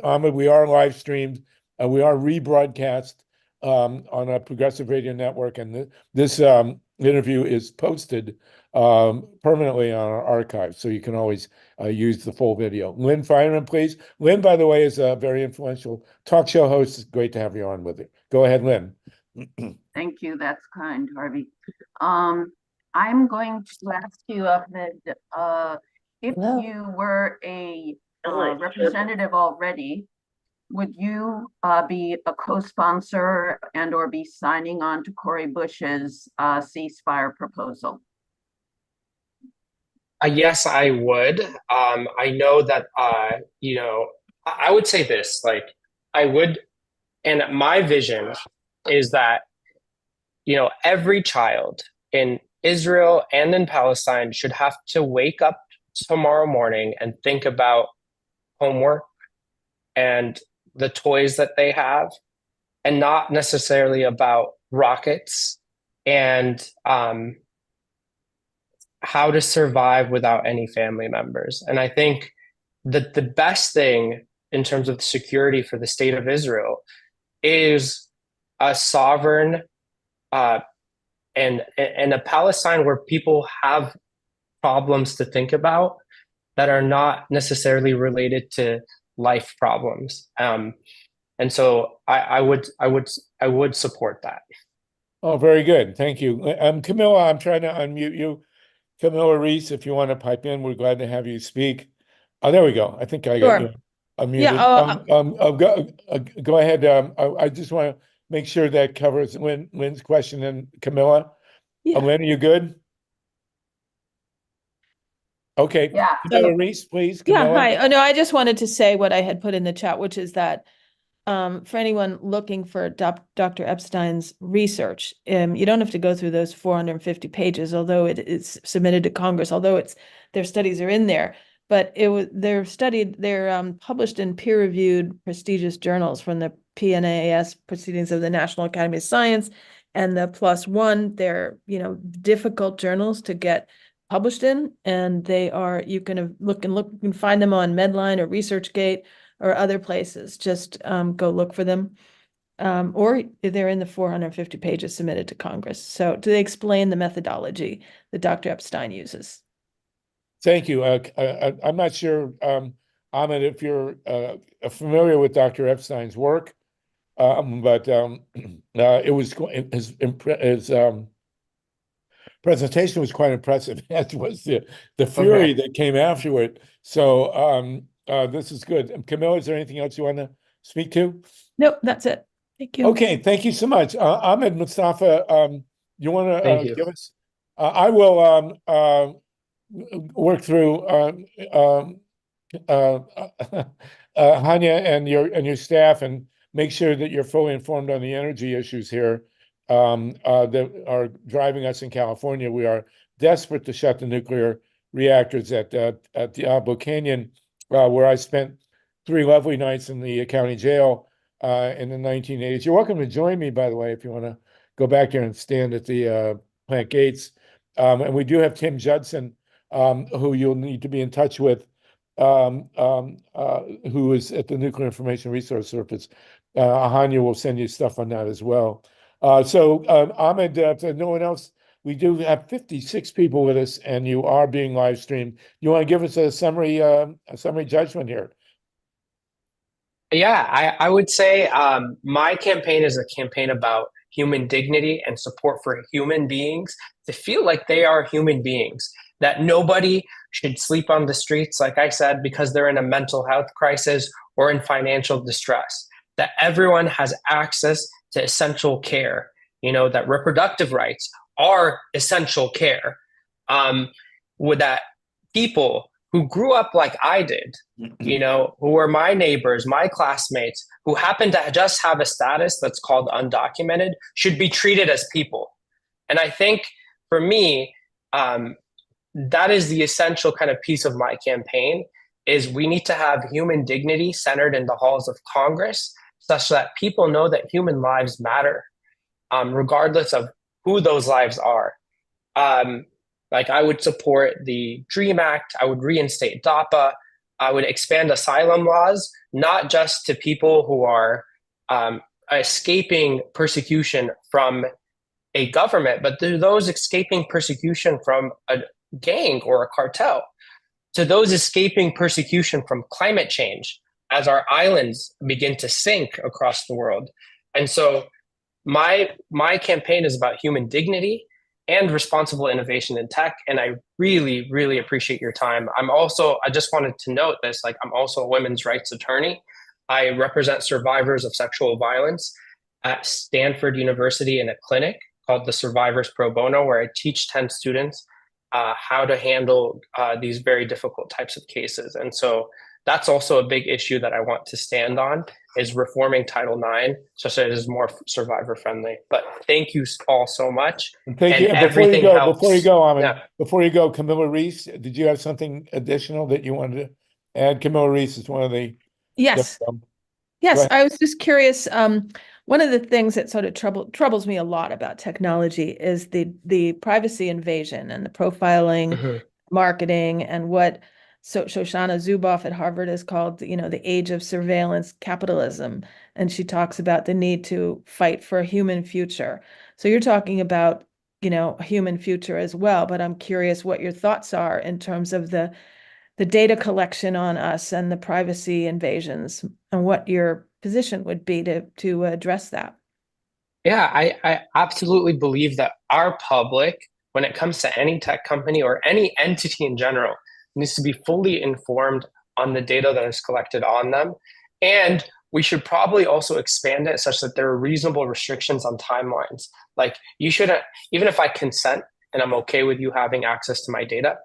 [SPEAKER 1] Ahmed, we are live streamed. We are rebroadcast on a Progressive Radio Network, and this interview is posted permanently on our archive, so you can always use the full video. Lynn Feinerman, please. Lynn, by the way, is a very influential talk show host. It's great to have you on with it. Go ahead, Lynn.
[SPEAKER 7] Thank you. That's kind, Harvey. I'm going to ask you, Ahmed, if you were a representative already, would you be a co-sponsor and or be signing on to Cori Bush's ceasefire proposal?
[SPEAKER 2] Yes, I would. I know that, I would say this, like, I would, and my vision is that, every child in Israel and in Palestine should have to wake up tomorrow morning and think about homework and the toys that they have, and not necessarily about rockets and how to survive without any family members. And I think that the best thing in terms of security for the state of Israel is a sovereign and a Palestine where people have problems to think about that are not necessarily related to life problems. And so I would support that.
[SPEAKER 1] Oh, very good. Thank you. Camilla, I'm trying to unmute you. Camilla Reese, if you want to pipe in, we're glad to have you speak. Oh, there we go. I think I got you unmuted. Go ahead. I just want to make sure that covers Lynn's question. And Camilla, Lynn, are you good? Okay.
[SPEAKER 7] Yeah.
[SPEAKER 1] Camilla Reese, please. Camilla.
[SPEAKER 8] Yeah, hi. Oh, no, I just wanted to say what I had put in the chat, which is that for anyone looking for Dr. Epstein's research, you don't have to go through those 450 pages, although it is submitted to Congress, although their studies are in there. But they're published in peer-reviewed prestigious journals from the PNAS Proceedings of the National Academy of Science and the PLOS They're, difficult journals to get published in, and you can look, you can find them on Medline or ResearchGate or other places. Just go look for them. Or they're in the 450 pages submitted to Congress. So do they explain the methodology that Dr. Epstein uses?
[SPEAKER 1] Thank you. I'm not sure, Ahmed, if you're familiar with Dr. Epstein's work, but it was his presentation was quite impressive, as was the fury that came after it. So this is good. Camilla, is there anything else you want to speak to?
[SPEAKER 8] Nope, that's it. Thank you.
[SPEAKER 1] Okay, thank you so much. Ahmed Mustafa, you want to give us? I will work through Hanya and your staff and make sure that you're fully informed on the energy issues here that are driving us in California. We are desperate to shut the nuclear reactors at Diablo Canyon, where I spent 3 lovely nights in the county jail in the 1980s. You're welcome to join me, by the way, if you want to go back there and stand at the plant gates. And we do have Tim Judson, who you'll need to be in touch with, who is at the Nuclear Information Resource Service. Hanya will send you stuff on that as well. So Ahmed, if no one else, we do have 56 people with us, and you are being live streamed. You want to give us a summary judgment here?
[SPEAKER 2] Yeah, I would say my campaign is a campaign about human dignity and support for human beings to feel like they are human beings, that nobody should sleep on the streets, like I said, because they're in a mental health crisis or in financial distress, that everyone has access to essential care, that reproductive rights are essential care, with that people who grew up like I did, you know, who were my neighbors, my classmates, who happen to just have a status that's called undocumented, should be treated as people. And I think for me, that is the essential kind of piece of my campaign, is we need to have human dignity centered in the halls of Congress, such that people know that human lives matter, regardless of who those lives are. Like I would support the DREAM Act. I would reinstate DAPA. I would expand asylum laws, not just to people who are escaping persecution from a government, but to those escaping persecution from a gang or a cartel, to those escaping persecution from climate change as our islands begin to sink across the world. And so my campaign is about human dignity and responsible innovation in tech. And I really, really appreciate your time. I just wanted to note this, like I'm also a women's rights attorney. I represent survivors of sexual violence at Stanford University in a clinic called the Survivors Pro Bono, where I teach 10 students how to handle these very difficult types of cases. And so that's also a big issue that I want to stand on, is reforming Title IX such that it is more survivor friendly. But thank you all so much.
[SPEAKER 1] And thank you.
[SPEAKER 2] And
[SPEAKER 1] And before you
[SPEAKER 2] everything
[SPEAKER 1] go,
[SPEAKER 2] helps.
[SPEAKER 1] Ahmed,
[SPEAKER 2] Yeah.
[SPEAKER 1] before you go, Camilla Reese, did you have something additional that you wanted to add? Camilla Reese is one of the.
[SPEAKER 8] Yes.
[SPEAKER 1] Go
[SPEAKER 8] Yes,
[SPEAKER 1] ahead.
[SPEAKER 8] I was just curious. One of the things that sort of troubles me a lot about technology is the privacy invasion and the profiling,
[SPEAKER 2] Mhm.
[SPEAKER 8] marketing, and what Shoshana Zuboff at Harvard has called, the age of surveillance capitalism. And she talks about the need to fight for a human future. So you're talking about, a human future as well, but I'm curious what your thoughts are in terms of the data collection on us and the privacy invasions, and what your position would be to address that.
[SPEAKER 2] Yeah, I absolutely believe that our public, when it comes to any tech company or any entity in general, needs to be fully informed on the data that is collected on them. And we should probably also expand it such that there are reasonable restrictions on timelines. Like you shouldn't, even if I consent and I'm okay with you having access to my data,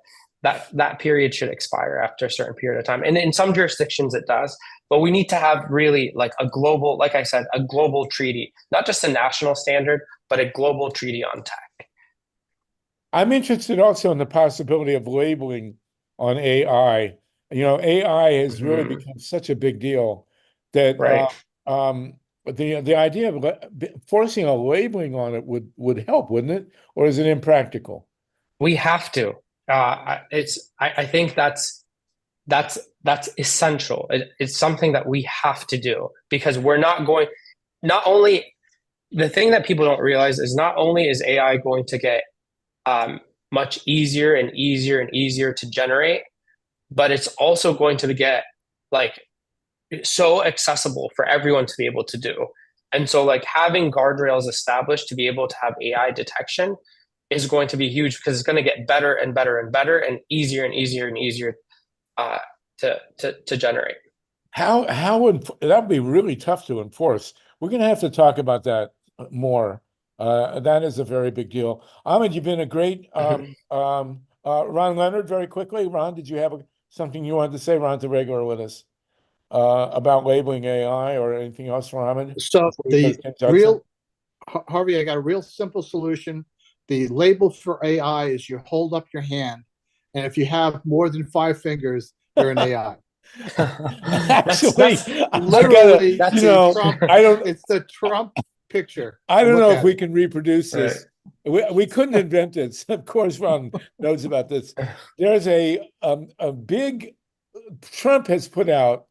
[SPEAKER 2] that period should expire after a certain period of time. And in some jurisdictions it does, but we need to have really like a global, like I said, a global treaty, not just a national standard, but a global treaty on tech.
[SPEAKER 1] I'm interested also in the possibility of labeling on AI. AI has really
[SPEAKER 2] Mhm.
[SPEAKER 1] become such a big deal that
[SPEAKER 2] Right.
[SPEAKER 1] the idea of forcing a labeling on it would help, wouldn't it? Or is it impractical?
[SPEAKER 2] We have to. I think that's essential. It's something that we have to do, because we're not going. Not only the thing that people don't realize is not only is AI going to get much easier and easier and easier to generate, but it's also going to get like so accessible for everyone to be able to do. And so like having guardrails established to be able to have AI detection is going to be huge, because it's going to get better and better and better and easier and easier and easier to generate.
[SPEAKER 1] That would be really tough to enforce. We're going to have to talk about that more. That is a very big deal. Ahmed, you've been a great. Ron Leonard, very quickly. Ron, did you have something you wanted to say? Ron's a regular with us about labeling AI or anything else for Ahmed?
[SPEAKER 9] So Harvey, I got a real simple solution. The label for AI is you hold up your hand, and if you have more than 5 fingers, you're an AI.
[SPEAKER 1] Actually,
[SPEAKER 9] Literally,
[SPEAKER 2] that's
[SPEAKER 9] Trump,
[SPEAKER 1] I don't.
[SPEAKER 9] it's the Trump picture.
[SPEAKER 1] I don't
[SPEAKER 9] Look
[SPEAKER 1] know
[SPEAKER 9] at
[SPEAKER 1] if we
[SPEAKER 9] it.
[SPEAKER 1] can reproduce this. We couldn't invent this. Of course, Ron knows about this. There's a big. Trump has put out.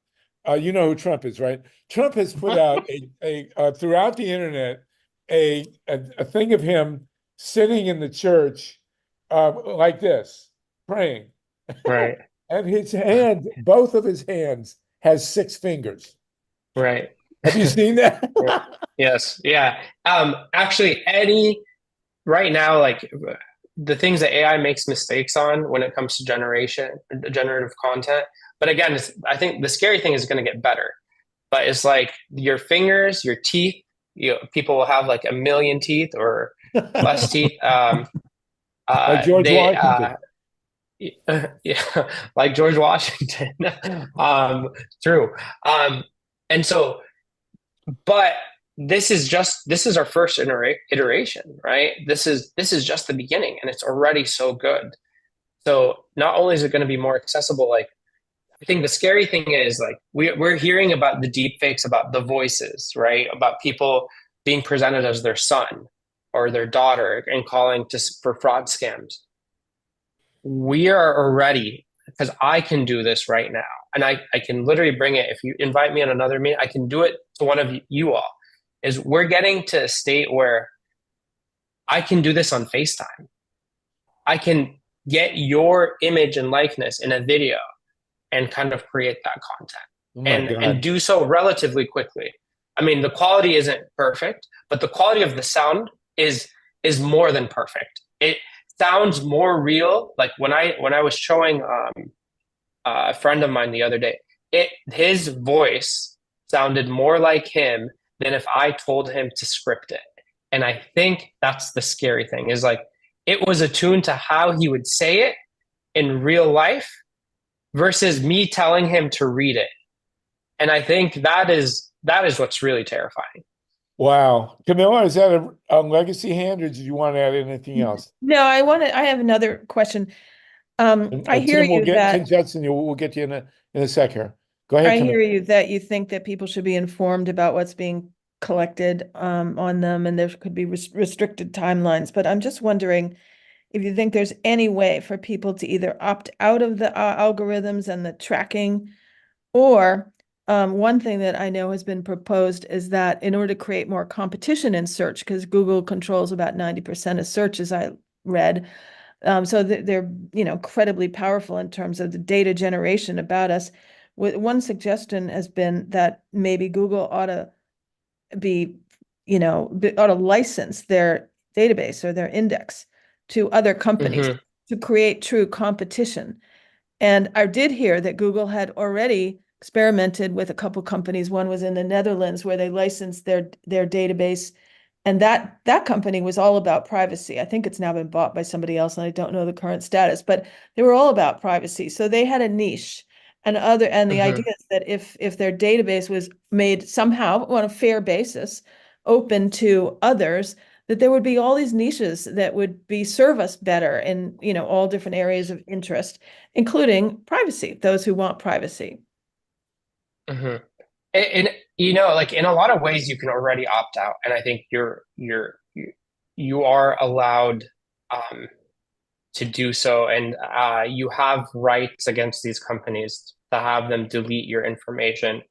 [SPEAKER 1] You know who Trump is, right? Trump has put out a throughout the internet a thing of him sitting in the church like this, praying.
[SPEAKER 2] Right.
[SPEAKER 1] And his hand, both of his hands, has 6 fingers.
[SPEAKER 2] Right.
[SPEAKER 1] Have you seen that?
[SPEAKER 2] Yes. Yeah. Actually, right now, like the things that AI makes mistakes on when it comes to generative content. But again, I think the scary thing is going to get better. But it's like your fingers, your teeth. People will have like 1 million teeth or less teeth.
[SPEAKER 1] Like George Washington.
[SPEAKER 2] Yeah, like George Washington. True. And so, but this is our first iteration, right? This is just the beginning, and it's already so good. So not only is it going to be more accessible, like I think the scary thing is like we're hearing about the deep fakes, about the voices, right? About people being presented as their son or their daughter and calling for fraud scams. We are already, because I can do this right now, and I can literally bring it. If you invite me on another meeting, I can do it to one of you all. Is we're getting to a state where I can do this on FaceTime. I can get your image and likeness in a video and kind of create that content
[SPEAKER 1] Oh my
[SPEAKER 2] and
[SPEAKER 1] God.
[SPEAKER 2] do so relatively quickly. I mean, the quality isn't perfect, but the quality of the sound is more than perfect. It sounds more real. Like when I was showing a friend of mine the other day, his voice sounded more like him than if I told him to script it. And I think that's the scary thing, is like it was attuned to how he would say it in real life versus me telling him to read it. And I think that is what's really terrifying.
[SPEAKER 1] Wow. Camilla, is that a legacy hand, or did you want to add anything else?
[SPEAKER 8] No, I have another question. I hear
[SPEAKER 1] Tim,
[SPEAKER 8] you that
[SPEAKER 1] Tim Judson, we'll get you in a sec here. Go ahead,
[SPEAKER 8] I
[SPEAKER 1] Camilla.
[SPEAKER 8] hear you that you think that people should be informed about what's being collected on them, and there could be restricted timelines. But I'm just wondering if you think there's any way for people to either opt out of the algorithms and the tracking, or one thing that I know has been proposed is that in order to create more competition in search, because Google controls about 90% of search, as I read, so they're incredibly powerful in terms of the data generation about us. One suggestion has been that maybe Google ought to ought to license their database or their index to other companies to create true competition. And I did hear that Google had already experimented with a couple companies. One was in the Netherlands, where they licensed their database, and that company was all about privacy. I think it's now been bought by somebody else, and I don't know the current status, but they were all about privacy. So they had a niche. And the idea is that if their database was made somehow on a fair basis open to others, that there would be all these niches that would serve us better in all different areas of interest, including privacy, those who want privacy.
[SPEAKER 2] And like in a lot of ways, you can already opt out, and I think you are allowed to do so, and you have rights against these companies to have them delete your information.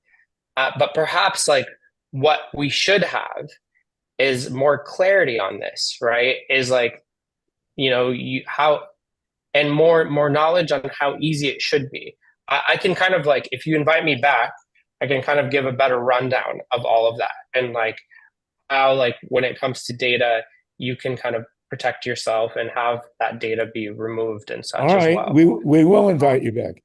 [SPEAKER 2] But perhaps like what we should have is more clarity on this, right? Is like, and more knowledge on how easy it should be. I can kind of like, if you invite me back, I can kind of give a better rundown of all of that, and like how, like when it comes to data, you can kind of protect yourself and have that data be removed and such
[SPEAKER 1] All
[SPEAKER 2] as
[SPEAKER 1] right,
[SPEAKER 2] well.
[SPEAKER 1] we will invite you back.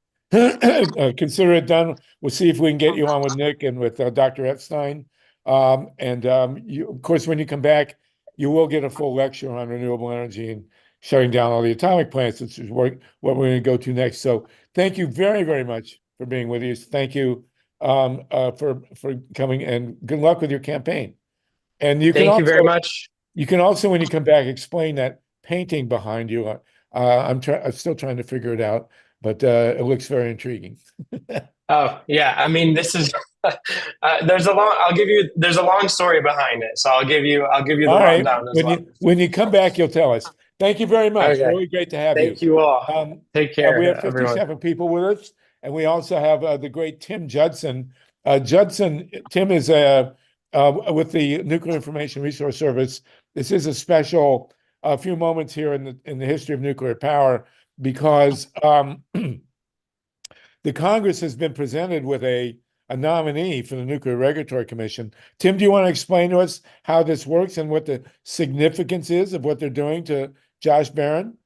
[SPEAKER 1] Consider it done. We'll see if we can get you on with Nick and with Dr. Epstein. Of course, when you come back, you will get a full lecture on renewable energy and shutting down all the atomic plants, which is what we're going to go to next. So thank you very, very much for being with us. Thank you for coming, and good luck with your campaign. And you
[SPEAKER 2] Thank you very much.
[SPEAKER 1] You can also, when you come back, explain that painting behind you. I'm still trying to figure it out, but it looks very intriguing.
[SPEAKER 2] Oh yeah, I mean, this is there's a long story behind it, so I'll give you the
[SPEAKER 1] All right.
[SPEAKER 2] rundown as well.
[SPEAKER 1] When you come back, you'll tell us. Thank you very much.
[SPEAKER 2] Okay.
[SPEAKER 1] Really great to have you.
[SPEAKER 2] Thank you all. Take care,
[SPEAKER 1] We have
[SPEAKER 2] everyone.
[SPEAKER 1] 57 people with us, and we also have the great Tim Judson. Tim is with the Nuclear Information Resource Service. This is a special few moments here in the history of nuclear power, because the Congress has been presented with a nominee for the Nuclear Regulatory Commission. Tim, do you want to explain to us how this works and what the significance is of what they're doing to Josh Barron?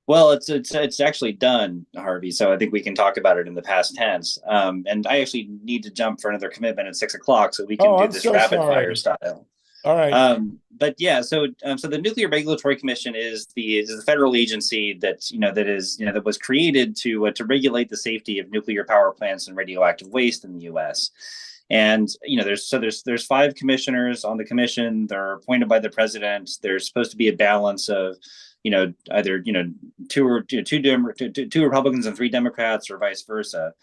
[SPEAKER 10] Well, it's actually done, Harvey. So I think we can talk about it in the past tense. And I actually need to jump for another commitment at 6 o'clock, so we can do this rapid fire style.
[SPEAKER 1] All right.
[SPEAKER 10] But yeah, so the Nuclear Regulatory Commission is the federal agency that that was created to regulate the safety of nuclear power plants and radioactive waste in the U.S. And there's 5 commissioners on the commission. They're appointed by the president. There's supposed to be a balance of either two Republicans and 3 Democrats, or vice versa.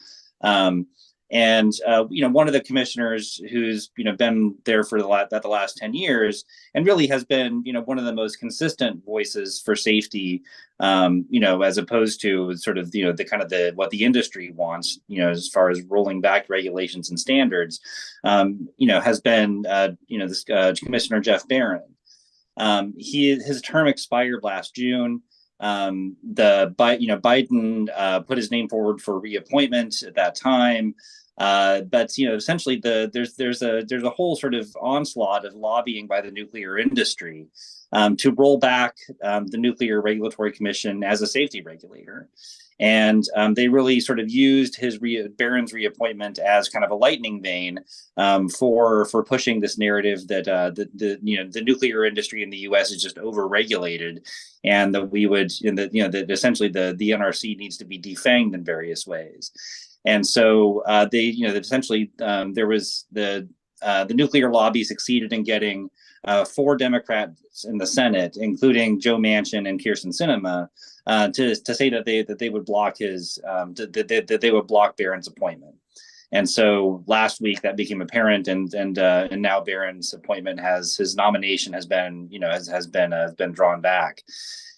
[SPEAKER 10] And one of the commissioners who's been there for the last 10 years and really has been one of the most consistent voices for safety, as opposed to sort of what the industry wants, as far as rolling back regulations and standards, has been this Commissioner Jeff Barron. His term expired last June. Biden put his name forward for reappointment at that time. But essentially there's a whole sort of onslaught of lobbying by the nuclear industry to roll back the Nuclear Regulatory Commission as a safety regulator. And they really sort of used Barron's reappointment as kind of a lightning vein for pushing this narrative that the nuclear industry in the U.S. is just overregulated, and that that essentially the NRC needs to be defanged in various ways. And so there was the nuclear lobby succeeded in getting 4 Democrats in the Senate, including Joe Manchin and Kyrsten Sinema, to say that they would block that they would block Barron's appointment. And so last week that became apparent, and now Barron's appointment his nomination has been drawn back.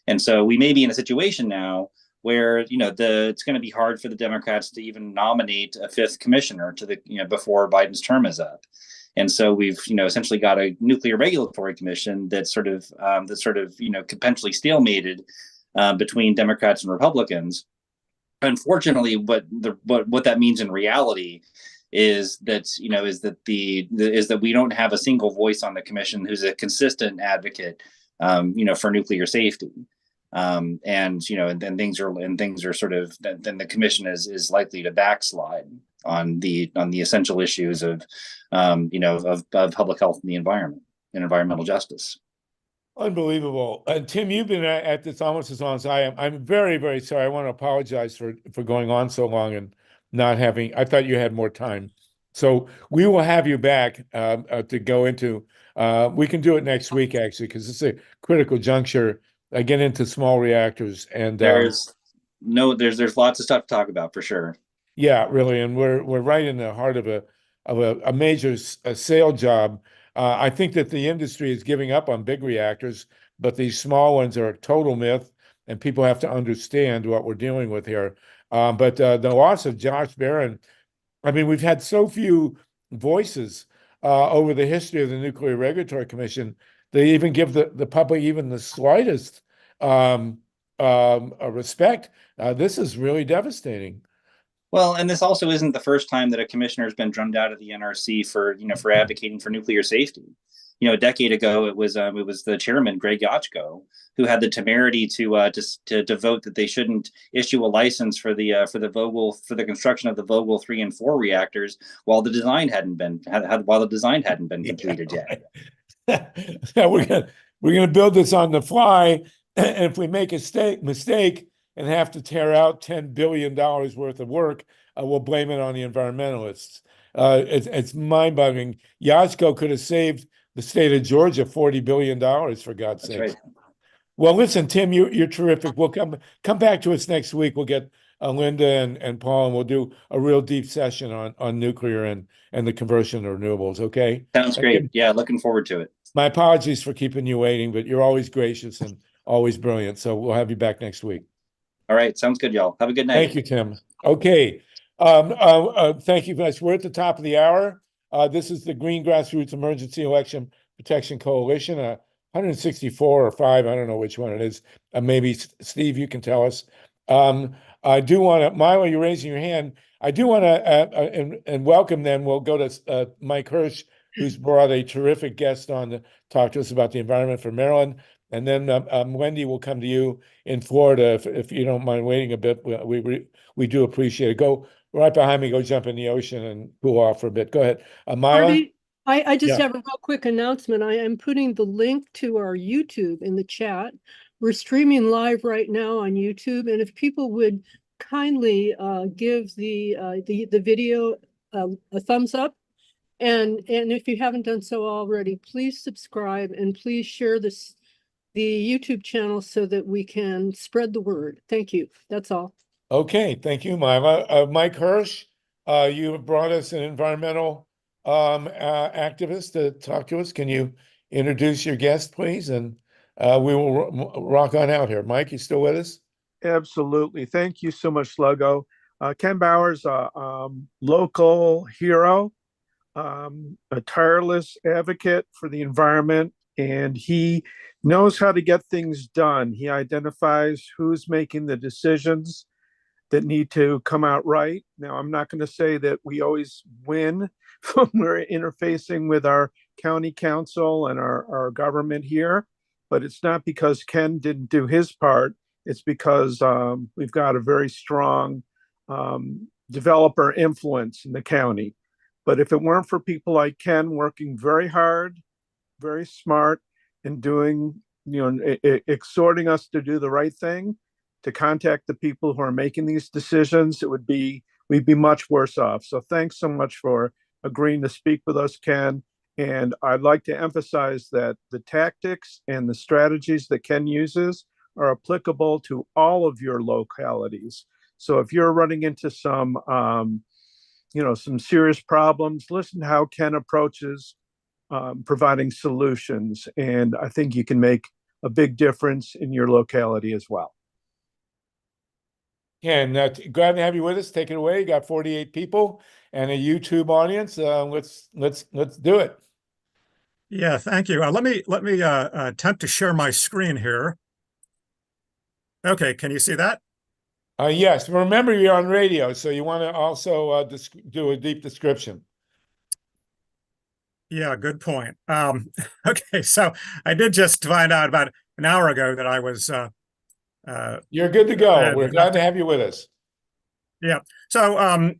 [SPEAKER 10] And so we may be in a situation now where it's going to be hard for the Democrats to even nominate a 5th commissioner before Biden's term is up. And so we've essentially got a Nuclear Regulatory Commission that's sort of potentially stalemated between Democrats and Republicans. Unfortunately, what that means in reality is that we don't have a single voice on the commission who's a consistent advocate for nuclear safety. And then things are sort of, then the commission is likely to backslide on the essential issues of public health and the environment and environmental justice.
[SPEAKER 1] Unbelievable. Tim, you've been at this almost as long as I am. I'm very, very sorry. I want to apologize for going on so long and not having, I thought you had more time. So we will have you back to go into, we can do it next week, actually, because it's a critical juncture. I get into small reactors, and
[SPEAKER 10] there's lots of stuff to talk about for sure.
[SPEAKER 1] Yeah, really, and we're right in the heart of a major sale job. I think that the industry is giving up on big reactors, but these small ones are a total myth, and people have to understand what we're dealing with here. But the loss of Josh Barron, I mean, we've had so few voices over the history of the Nuclear Regulatory Commission. They even give the public even the slightest respect. This is really devastating.
[SPEAKER 10] Well, and this also isn't the first time that a commissioner has been drummed out of the NRC for advocating for nuclear safety. A decade ago, it was the chairman, Greg Yachko, who had the temerity to vote that they shouldn't issue a license for the construction of the Vogtle 3 and 4 reactors while the design hadn't been completed yet. We're gonna build this on the fly, and if we make a mistake and have to tear out $10 billion worth of work, we'll blame it on the environmentalists. It's mind-boggling. Yachko could have saved the state of Georgia $40 billion, for God's sake. Right. Well, listen, Tim, you're terrific. We'll come back to us next week. We'll get Linda and Paul, and we'll do a real deep session on nuclear and the conversion of renewables, okay? Sounds great. Yeah, looking forward to it.
[SPEAKER 1] My apologies for keeping you waiting, but you're always gracious and always brilliant. So we'll have you back next week.
[SPEAKER 10] All right. Sounds good, y'all. Have a good night.
[SPEAKER 1] Thank you, Tim. Okay. Thank you, guys. We're at the top of the hour. This is the Green Grassroots Emergency Election Protection Coalition, 164 or 5. I don't know which one it is. Maybe Steve, you can tell us. I do want to, Milo, you're raising your hand. I do want to, and welcome then, we'll go to Mike Hirsch, who's brought a terrific guest on to talk to us about the environment for Maryland. And then Wendy will come to you in Florida if you don't mind waiting a bit. We do appreciate it. Go right behind me. Go jump in the ocean and cool off for a bit. Go ahead, Milo.
[SPEAKER 11] I just
[SPEAKER 1] Yeah.
[SPEAKER 11] have a real quick announcement. I am putting the link to our YouTube in the chat. We're streaming live right now on YouTube, and if people would kindly give the video a thumbs up, and if you haven't done so already, please subscribe and please share the YouTube channel so that we can spread the word. Thank you. That's all.
[SPEAKER 1] Okay, thank you, Mila. Mike Hirsch, you have brought us an environmental activist to talk to us. Can you introduce your guest, please? And we will rock on out here. Mike, you still with us?
[SPEAKER 6] Absolutely. Thank you so much, Sluggo. Ken Bauer's a local hero, a tireless advocate for the environment, and he knows how to get things done. He identifies who's making the decisions that need to come out right. Now, I'm not going to say that we always win when we're interfacing with our county council and our government here, but it's not because Ken didn't do his part. It's because we've got a very strong developer influence in the county. But if it weren't for people like Ken working very hard, very smart, and doing, exhorting us to do the right thing, to contact the people who are making these decisions, we'd be much worse off. So thanks so much for agreeing to speak with us, Ken. And I'd like to emphasize that the tactics and the strategies that Ken uses are applicable to all of your localities. So if you're running into some serious problems, listen to how Ken approaches providing solutions. And I think you can make a big difference in your locality as well.
[SPEAKER 1] Ken, glad to have you with us. Take it away. You got 48 people and a YouTube audience. Let's do it.
[SPEAKER 12] Yeah, thank you. Let me attempt to share my screen here. Okay, can you see that?
[SPEAKER 1] Yes. Remember, you're on radio, so you want to also do a deep description.
[SPEAKER 12] Yeah, good point. Okay, so I did just find out about an hour ago that I was.
[SPEAKER 1] You're good to go. We're glad to have you with us.
[SPEAKER 12] Yeah. So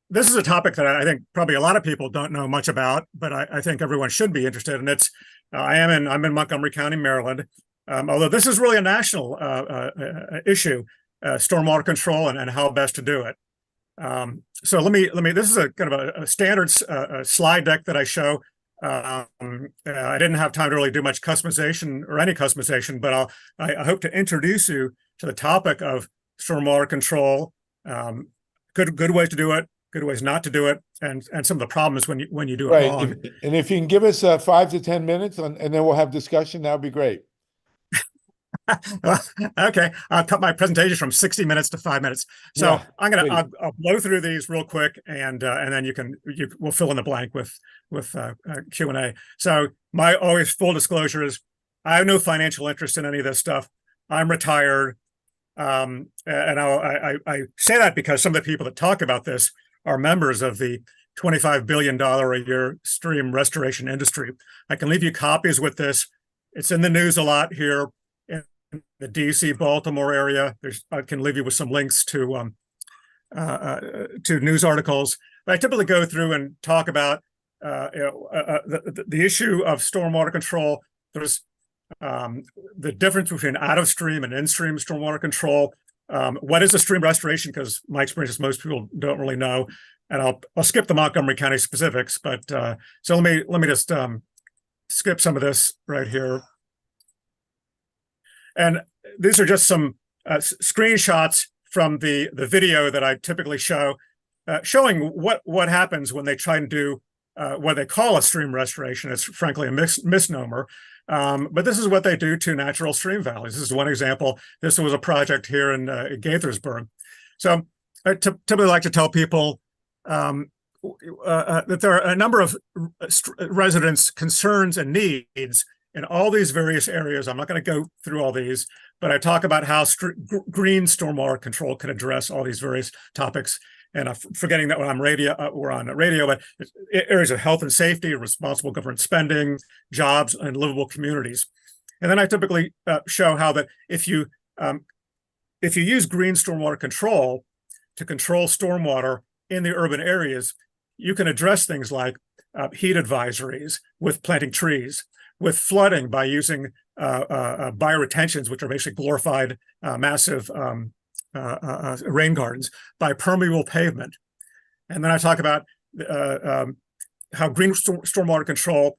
[SPEAKER 12] this is a topic that I think probably a lot of people don't know much about, but I think everyone should be interested. And it's I'm in Montgomery County, Maryland. Although this is really a national issue, stormwater control and how best to do it. So let me. This is a kind of a standard slide deck that I show. I didn't have time to really do much customization or any customization, but I hope to introduce you to the topic of stormwater control. Good ways to do it, good ways not to do it, and some of the problems when you do it wrong.
[SPEAKER 1] And if you can give us 5 to 10 minutes, and then we'll have discussion, that would be great.
[SPEAKER 12] Okay, I'll cut my presentation from 60 minutes to 5 minutes. So yeah, I'll blow through these real quick, and then we'll fill in the blank with Q&A. So my always full disclosure is I have no financial interest in any of this stuff. I'm retired, and I say that because some of the people that talk about this are members of the $25 billion a year stream restoration industry. I can leave you copies with this. It's in the news a lot here. The DC, Baltimore area. I can leave you with some links to news articles. But I typically go through and talk about the issue of stormwater control. There's the difference between out-of-stream and in-stream stormwater control. What is a stream restoration? Because my experience is most people don't really know. And I'll skip the Montgomery County specifics. But so let me just skip some of this right here. And these are just some screenshots from the video that I typically show, showing what happens when they try and do what they call a stream restoration. It's frankly a misnomer, but this is what they do to natural stream valleys. This is one example. This was a project here in Gaithersburg. So I typically like to tell people that there are a number of residents' concerns and needs in all these various areas. I'm not going to go through all these, but I talk about how green stormwater control can address all these various topics. And I'm forgetting that we're on radio, but areas of health and safety, responsible government spending, jobs, and livable communities. And then I typically show how that if you use green stormwater control to control stormwater in the urban areas, you can address things like heat advisories, with planting trees, with flooding by using bioretentions, which are basically glorified massive rain gardens, by permeable pavement. And then I talk about how green stormwater control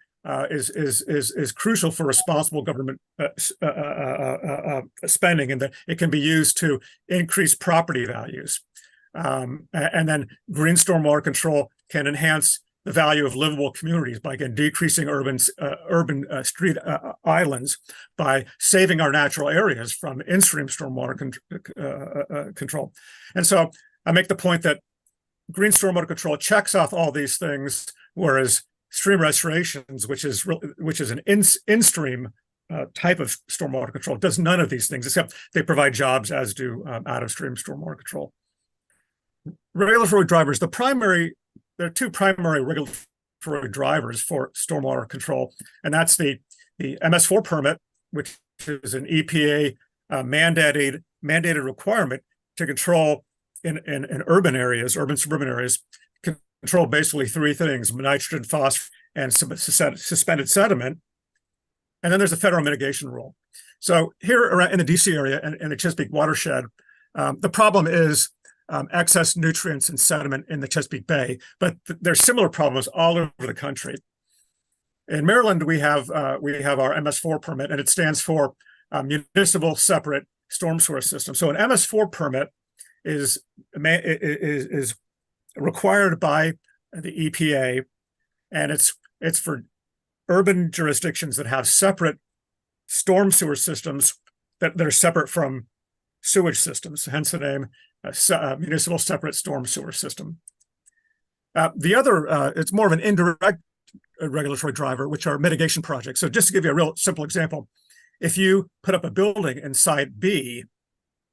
[SPEAKER 12] is crucial for responsible government spending, and that it can be used to increase property values. And then green stormwater control can enhance the value of livable communities by, again, decreasing urban street islands, by saving our natural areas from in-stream stormwater control. And so I make the point that green stormwater control checks off all these things, whereas stream restorations, which is an in-stream type of stormwater control, does none of these things, except they provide jobs, as do out-of-stream stormwater control. Regulatory drivers. There are two primary regulatory drivers for stormwater control, and that's the MS4 permit, which is an EPA mandated requirement to control in urban areas, urban suburban areas, control basically three things: nitrogen, phosphorus, and suspended sediment. And then there's a federal mitigation rule. So here around in the DC area and in the Chesapeake watershed, the problem is excess nutrients and sediment in the Chesapeake Bay, but there's similar problems all over the country. In Maryland, we have our MS4 permit, and it stands for Municipal Separate Storm Sewer System. So an MS4 permit is required by the EPA, and it's for urban jurisdictions that have separate storm sewer systems that are separate from sewage systems, hence the name Municipal Separate Storm Sewer System. The other, it's more of an indirect regulatory driver, which are mitigation projects. So just to give you a real simple example, if you put up a building in Site B,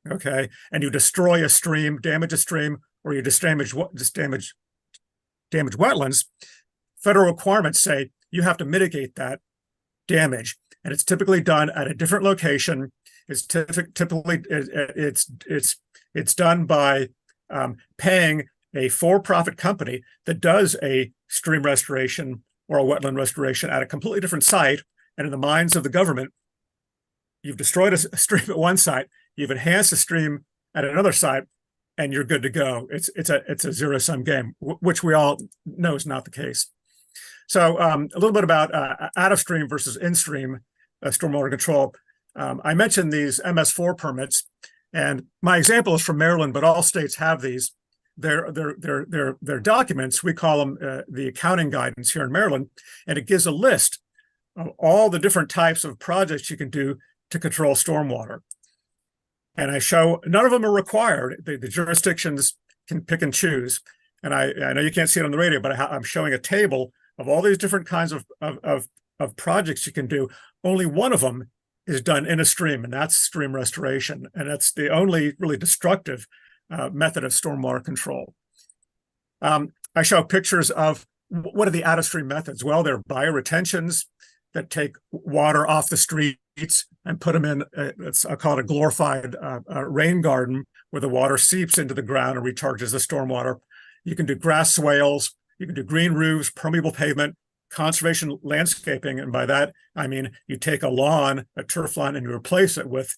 [SPEAKER 12] okay, and you destroy a stream, damage a stream, or you damage wetlands, federal requirements say you have to mitigate that damage, and it's typically done at a different location. It's typically it's done by paying a for-profit company that does a stream restoration or a wetland restoration at a completely different site. And in the minds of the government, you've destroyed a stream at one site, you've enhanced a stream at another site, and you're good to go. It's a zero-sum game, which we all know is not the case. So a little bit about out-of-stream versus in-stream stormwater control. I mentioned these MS4 permits, and my example is from Maryland, but all states have these. They're documents. We call them the accounting guidance here in Maryland, and it gives a list of all the different types of projects you can do to control stormwater. And I show none of them are required. The jurisdictions can pick and choose. And I know you can't see it on the radio, but I'm showing a table of all these different kinds of projects you can do. Only one of them is done in a stream, and that's stream restoration. And that's the only really destructive method of stormwater control. I show pictures of what are the out-of-stream methods. Well, they're bioretentions that take water off the streets and put them in, I call it a glorified rain garden, where the water seeps into the ground and recharges the stormwater. You can do grass swales, you can do green roofs, permeable pavement, conservation landscaping. And by that, I mean, you take a lawn, a turf lawn, and you replace it with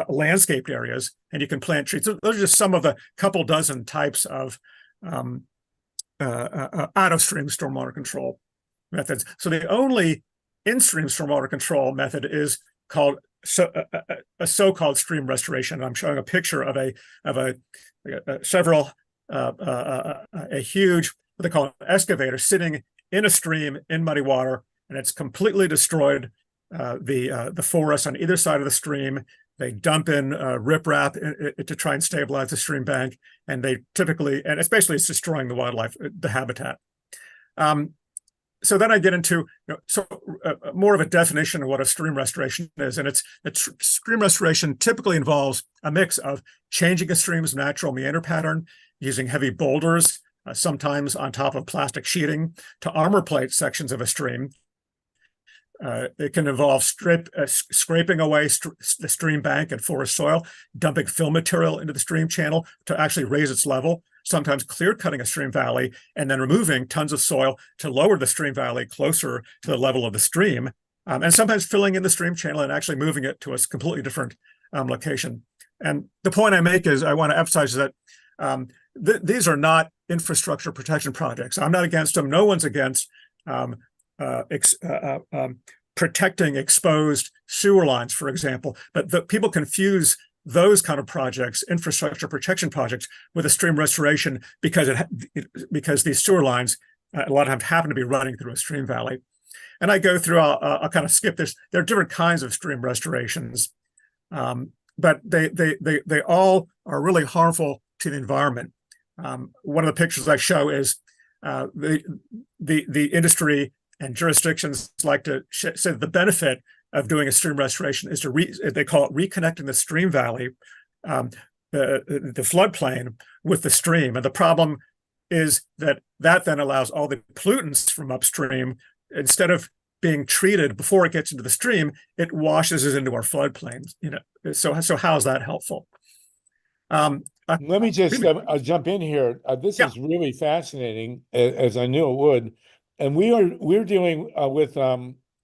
[SPEAKER 12] landscaped areas, and you can plant trees. So those are just some of the couple dozen types of out-of-stream stormwater control methods. So the only in-stream stormwater control method is called a so-called stream restoration. I'm showing a picture of a huge, what they call an excavator, sitting in a stream in muddy water, and it's completely destroyed the forest on either side of the stream. They dump in riprap to try and stabilize the stream bank, and they typically, and especially it's destroying the wildlife, the habitat. So then I get into more of a definition of what a stream restoration is, and stream restoration typically involves a mix of changing a stream's natural meander pattern, using heavy boulders, sometimes on top of plastic sheeting, to armor plate sections of a stream. It can involve scraping away the stream bank and forest soil, dumping fill material into the stream channel to actually raise its level. sometimes clear cutting a stream valley and then removing tons of soil to lower the stream valley closer to the level of the stream, and sometimes filling in the stream channel and actually moving it to a completely different location. And the point I make is I want to emphasize that these are not infrastructure protection projects. I'm not against them. No one's against protecting exposed sewer lines, for example. But people confuse those kind of projects, infrastructure protection projects, with a stream restoration because because these sewer lines a lot of times happen to be running through a stream valley. And I go through. I'll kind of skip this. There are different kinds of stream restorations, but they all are really harmful to the environment. One of the pictures I show is the industry and jurisdictions like to say the benefit of doing a stream restoration is they call it reconnecting the stream valley, the floodplain with the stream. And the problem is that then allows all the pollutants from upstream, instead of being treated before it gets into the stream, it washes it into our floodplains. So how is that helpful?
[SPEAKER 1] Let me just jump in here. This is really fascinating, as I knew it would. And we're dealing with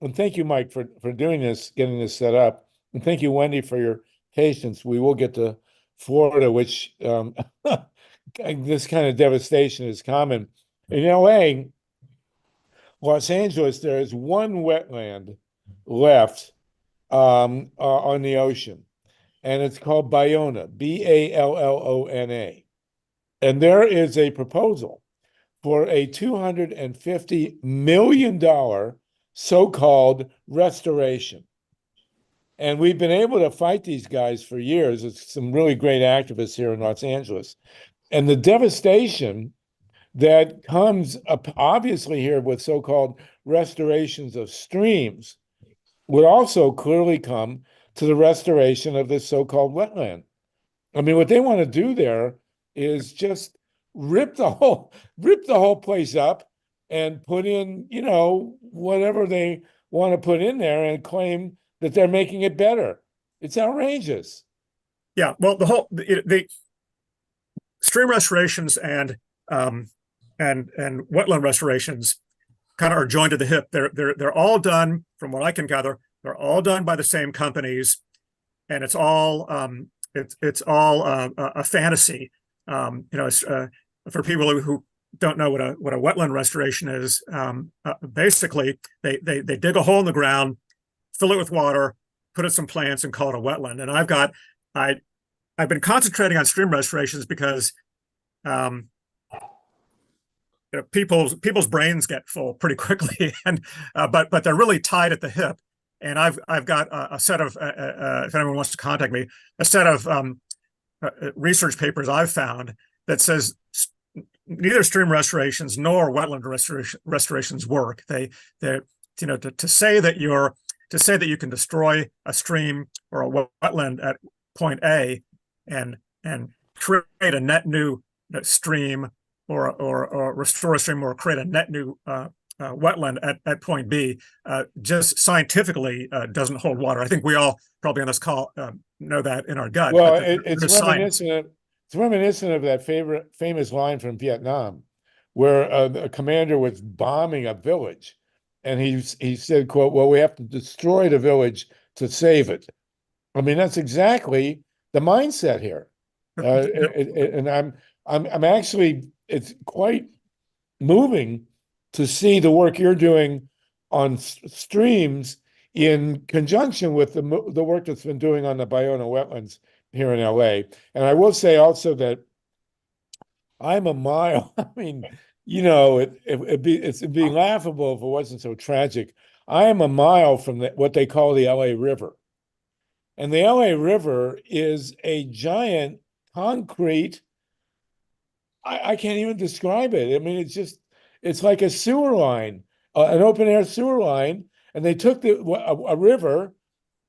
[SPEAKER 1] and thank you, Mike, for doing this, getting this set up, and thank you, Wendy, for your patience. We will get to Florida, which this kind of devastation is common. In LA, Los Angeles, there is one wetland left on the ocean, and it's called Ballona, Ballona. And there is a proposal for a $250 million so-called restoration. And we've been able to fight these guys for years. It's some really great activists here in Los Angeles. And the devastation that comes up obviously here with so-called restorations of streams would also clearly come to the restoration of this so-called wetland. I mean, what they want to do there is just rip the whole place up and put in, whatever they want to put in there and claim that they're making it better. It's outrageous.
[SPEAKER 12] Yeah, well, the stream restorations and wetland restorations kind of are joined at the hip. They're all done, from what I can gather, they're all done by the same companies, and it's all a fantasy. For people who don't know what a wetland restoration is, basically they dig a hole in the ground, fill it with water, put in some plants, and call it a wetland. And I've been concentrating on stream restorations because people's brains get full pretty quickly, and but they're really tied at the hip. And I've got a set of if anyone wants to contact me, a set of research papers I've found that says neither stream restorations nor wetland restorations work. To say that you can destroy a stream or a wetland at point A and create a net new stream or restore a stream or create a net new wetland at point B just scientifically doesn't hold water. I think we all probably on this call know that in our gut.
[SPEAKER 1] Well, it's reminiscent of that famous line from Vietnam, where a commander was bombing a village, and he said, "quote Well, we have to destroy the village to save it." I mean, that's exactly the mindset here, and I'm actually, it's quite moving to see the work you're doing on streams in conjunction with the work that's been doing on the Ballona wetlands here in LA. And I will say also that I'm a mile, I mean, it'd be laughable if it wasn't so tragic. I am a mile from what they call the LA River. And the LA River is a giant concrete, I can't even describe it. I mean, it's like a sewer line, an open air sewer line. And they took a river,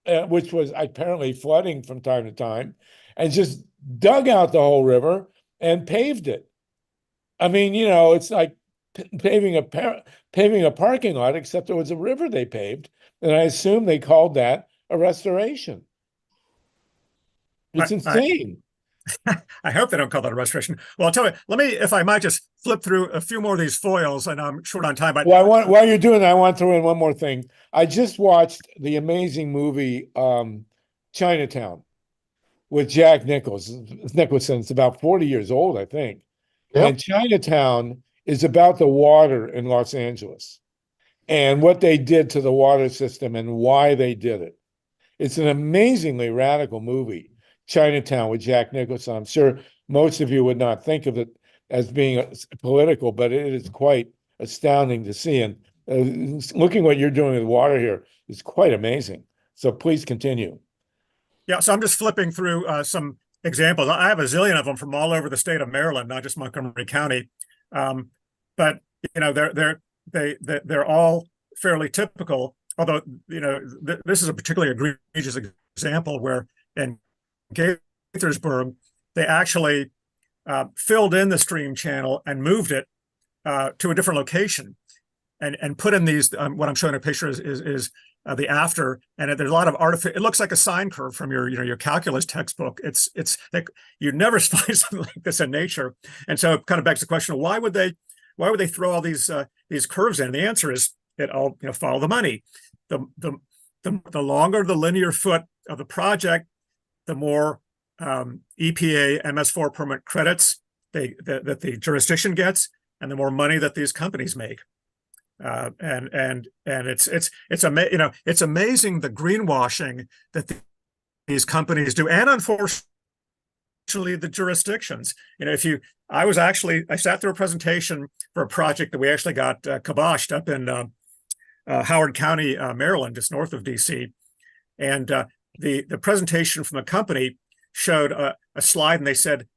[SPEAKER 1] which was apparently flooding from time to time, and just dug out the whole river and paved it. I mean, it's like paving a parking lot, except it was a river they paved, and I assume they called that a restoration. It's insane.
[SPEAKER 12] I hope they don't call that a restoration. Well, I'll tell you, let me, if I might just flip through a few more of these foils, and I'm short on time, but
[SPEAKER 1] Well, while you're doing that, I want to throw in one more thing. I just watched the amazing movie Chinatown with Jack Nicholson. It's about 40 years old, I think.
[SPEAKER 9] Yep.
[SPEAKER 1] And Chinatown is about the water in Los Angeles and what they did to the water system and why they did it. It's an amazingly radical movie, Chinatown with Jack Nicholson. I'm sure most of you would not think of it as being political, but it is quite astounding to see. And looking what you're doing with water here is quite amazing. So please continue.
[SPEAKER 12] yeah, so I'm just flipping through some examples. I have a zillion of them from all over the state of Maryland, not just Montgomery County. But you know, they're all fairly typical. Although, you know, this is a particularly egregious example where in Gaithersburg, they actually filled in the stream channel and moved it to a different location and put in these, what I'm showing a picture is the after, and there's a lot of artificial, it looks like a sine curve from your, you know, your calculus textbook. It's like, you'd never find something like this in nature. And so it kind of begs the question, why would they throw all these curves in? And the answer is, it all, you know, follow the money. The longer the linear foot of the project, the more EPA MS4 permit credits that the jurisdiction gets, and the more money that these companies make. And it's amazing the greenwashing that these companies do, and unfortunately the jurisdictions. You know, I sat through a presentation for a project that we actually got kiboshed up in Howard County, Maryland, just north of DC. And the presentation from the company showed a slide, and they said,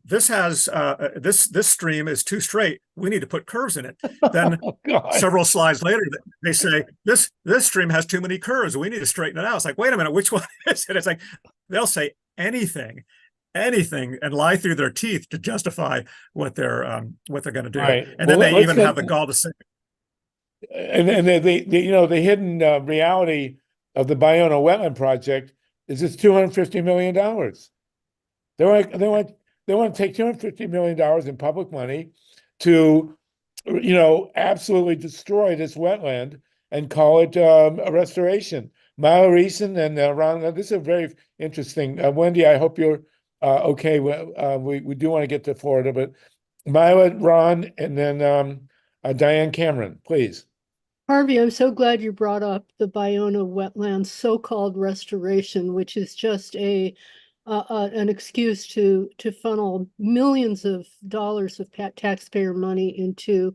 [SPEAKER 12] this stream is too straight. We need to put curves in it. Then several slides later, they say, this stream has too many curves. We need to straighten it out. It's like, wait a minute, which one is it? It's like, they'll say anything, and lie through their teeth to justify what they're going to do.
[SPEAKER 1] Right.
[SPEAKER 12] And then they even have the gall to say,
[SPEAKER 1] and the hidden reality of the Ballona Wetland Project is it's $250 million. They want to take $250 million in public money to, you know, absolutely destroy this wetland and call it a restoration. Milo Reason and Ron, this is a very interesting. Wendy, I hope you're okay. We do want to get to Florida, but Milo, Ron, and then Diane Cameron, please.
[SPEAKER 11] Harvey, I'm so glad you brought up the Ballona wetlands so-called restoration, which is just an excuse to funnel millions of dollars of taxpayer money into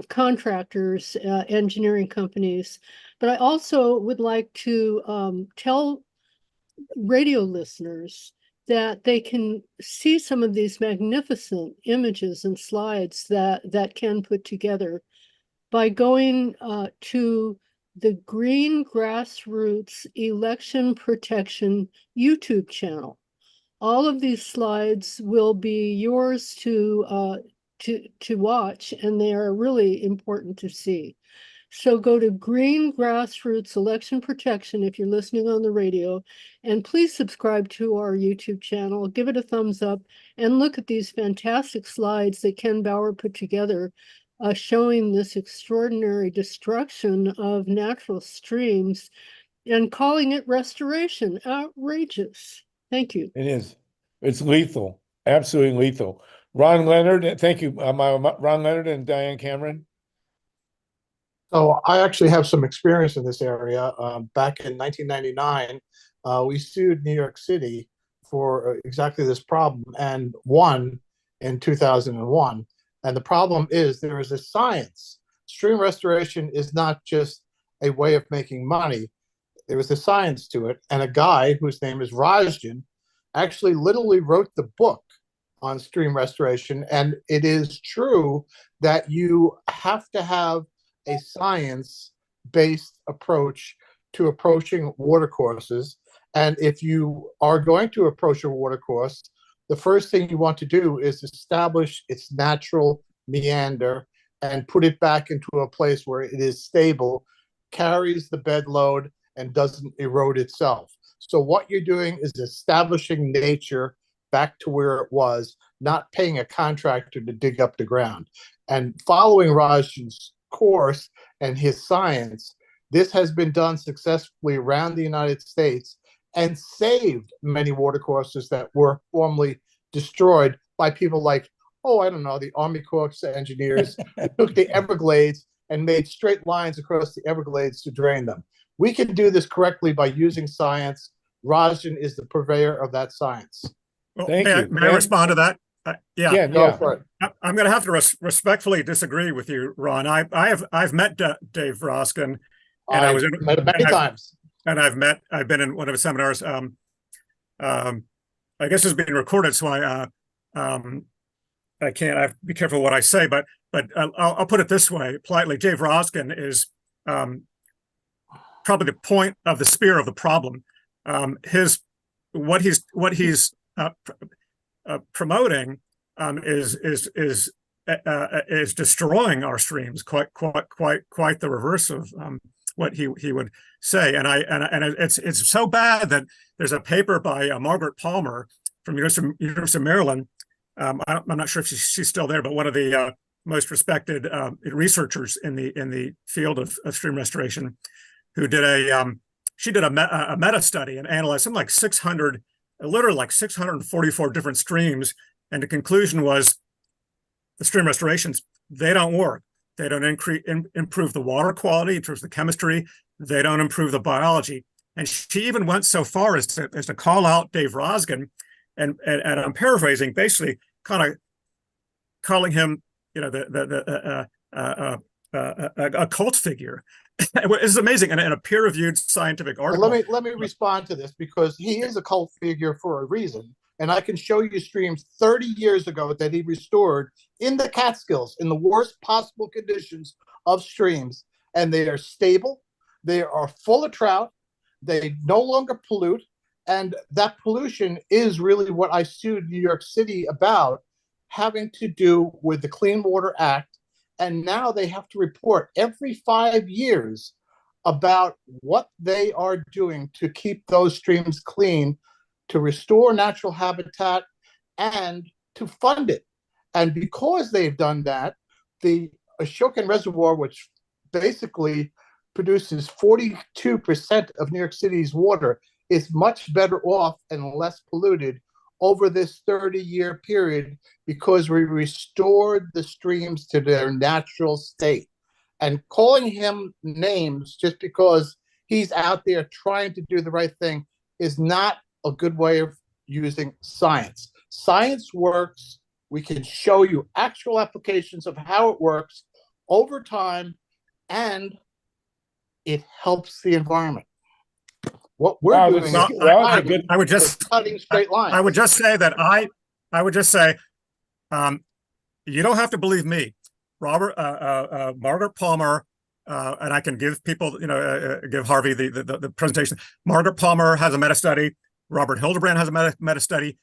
[SPEAKER 11] contractors, engineering companies. But I also would like to tell radio listeners that they can see some of these magnificent images and slides that Ken put together by going to the Green Grassroots Election Protection YouTube channel. All of these slides will be yours to watch, and they are really important to see. So go to Green Grassroots Election Protection if you're listening on the radio, and please subscribe to our YouTube channel, give it a thumbs up, and look at these fantastic slides that Ken Bauer put together showing this extraordinary destruction of natural streams and calling it restoration. Outrageous. Thank you.
[SPEAKER 1] It is. It's lethal. Absolutely lethal. Ron Leonard, thank you. Ron Leonard and Diane Cameron.
[SPEAKER 9] So I actually have some experience in this area. Back in 1999, we sued New York City for exactly this problem and won in 2001. And the problem is there is a science. Stream restoration is not just a way of making money. There was a science to it. And a guy whose name is Rajjan actually literally wrote the book on stream restoration. And it is true that you have to have a science-based approach to approaching watercourses. And if you are going to approach a watercourse, the first thing you want to do is establish its natural meander and put it back into a place where it is stable, carries the bed load, and doesn't erode itself. So what you're doing is establishing nature back to where it was, not paying a contractor to dig up the ground. And following Rajan's course and his science, this has been done successfully around the United States and saved many watercourses that were formerly destroyed by people like, oh, I don't know, the Army Corps of Engineers who took the Everglades and made straight lines across the Everglades to drain them. We can do this correctly by using science. Rajan is the purveyor of that science.
[SPEAKER 12] Well,
[SPEAKER 1] Thank you.
[SPEAKER 12] may I respond to that? Yeah.
[SPEAKER 9] Go for it.
[SPEAKER 12] I'm going to have to respectfully disagree with you, Ron. I've met Dave Roskin, and
[SPEAKER 9] I've met him many times.
[SPEAKER 12] And I've been in one of his seminars. I guess it's being recorded, so I have to be careful what I say, but I'll put it this way, politely. Dave Roskin is probably the point of the spear of the problem. What he's promoting is destroying our streams. Quite the reverse of what he would say. And it's so bad that there's a paper by Margaret Palmer from University of Maryland. I'm not sure if she's still there, but one of the most respected researchers in the field of stream restoration, who did a meta study and analyzed something like 644 different streams, and the conclusion was the stream restorations, they don't work. They don't improve the water quality in terms of the chemistry. They don't improve the biology. And she even went so far as to call out Dave Roskin, and I'm paraphrasing, basically kind of calling him, a cult figure. It's amazing, and a peer-reviewed scientific article.
[SPEAKER 9] Let me respond to this, because he is a cult figure for a reason. And I can show you streams 30 years ago that he restored in the Catskills in the worst possible conditions of streams. And they are stable. They are full of trout. They no longer pollute. And that pollution is really what I sued New York City about, having to do with the Clean Water Act. And now they have to report every 5 years about what they are doing to keep those streams clean, to restore natural habitat, and to fund it. And because they've done that, the Ashokan Reservoir, which basically produces 42% of New York City's water, is much better off and less polluted over this 30-year period, because we restored the streams to their natural state. And calling him names just because he's out there trying to do the right thing is not a good way of using science. Science works. We can show you actual applications of how it works over time, and it helps the environment. What we're doing is
[SPEAKER 12] I would just
[SPEAKER 9] cutting straight lines.
[SPEAKER 12] I would just say that I would just say, you don't have to believe me. Margaret Palmer, and I can give people, give Harvey the presentation. Margaret Palmer has a meta study. Robert Hildebrand has a meta study,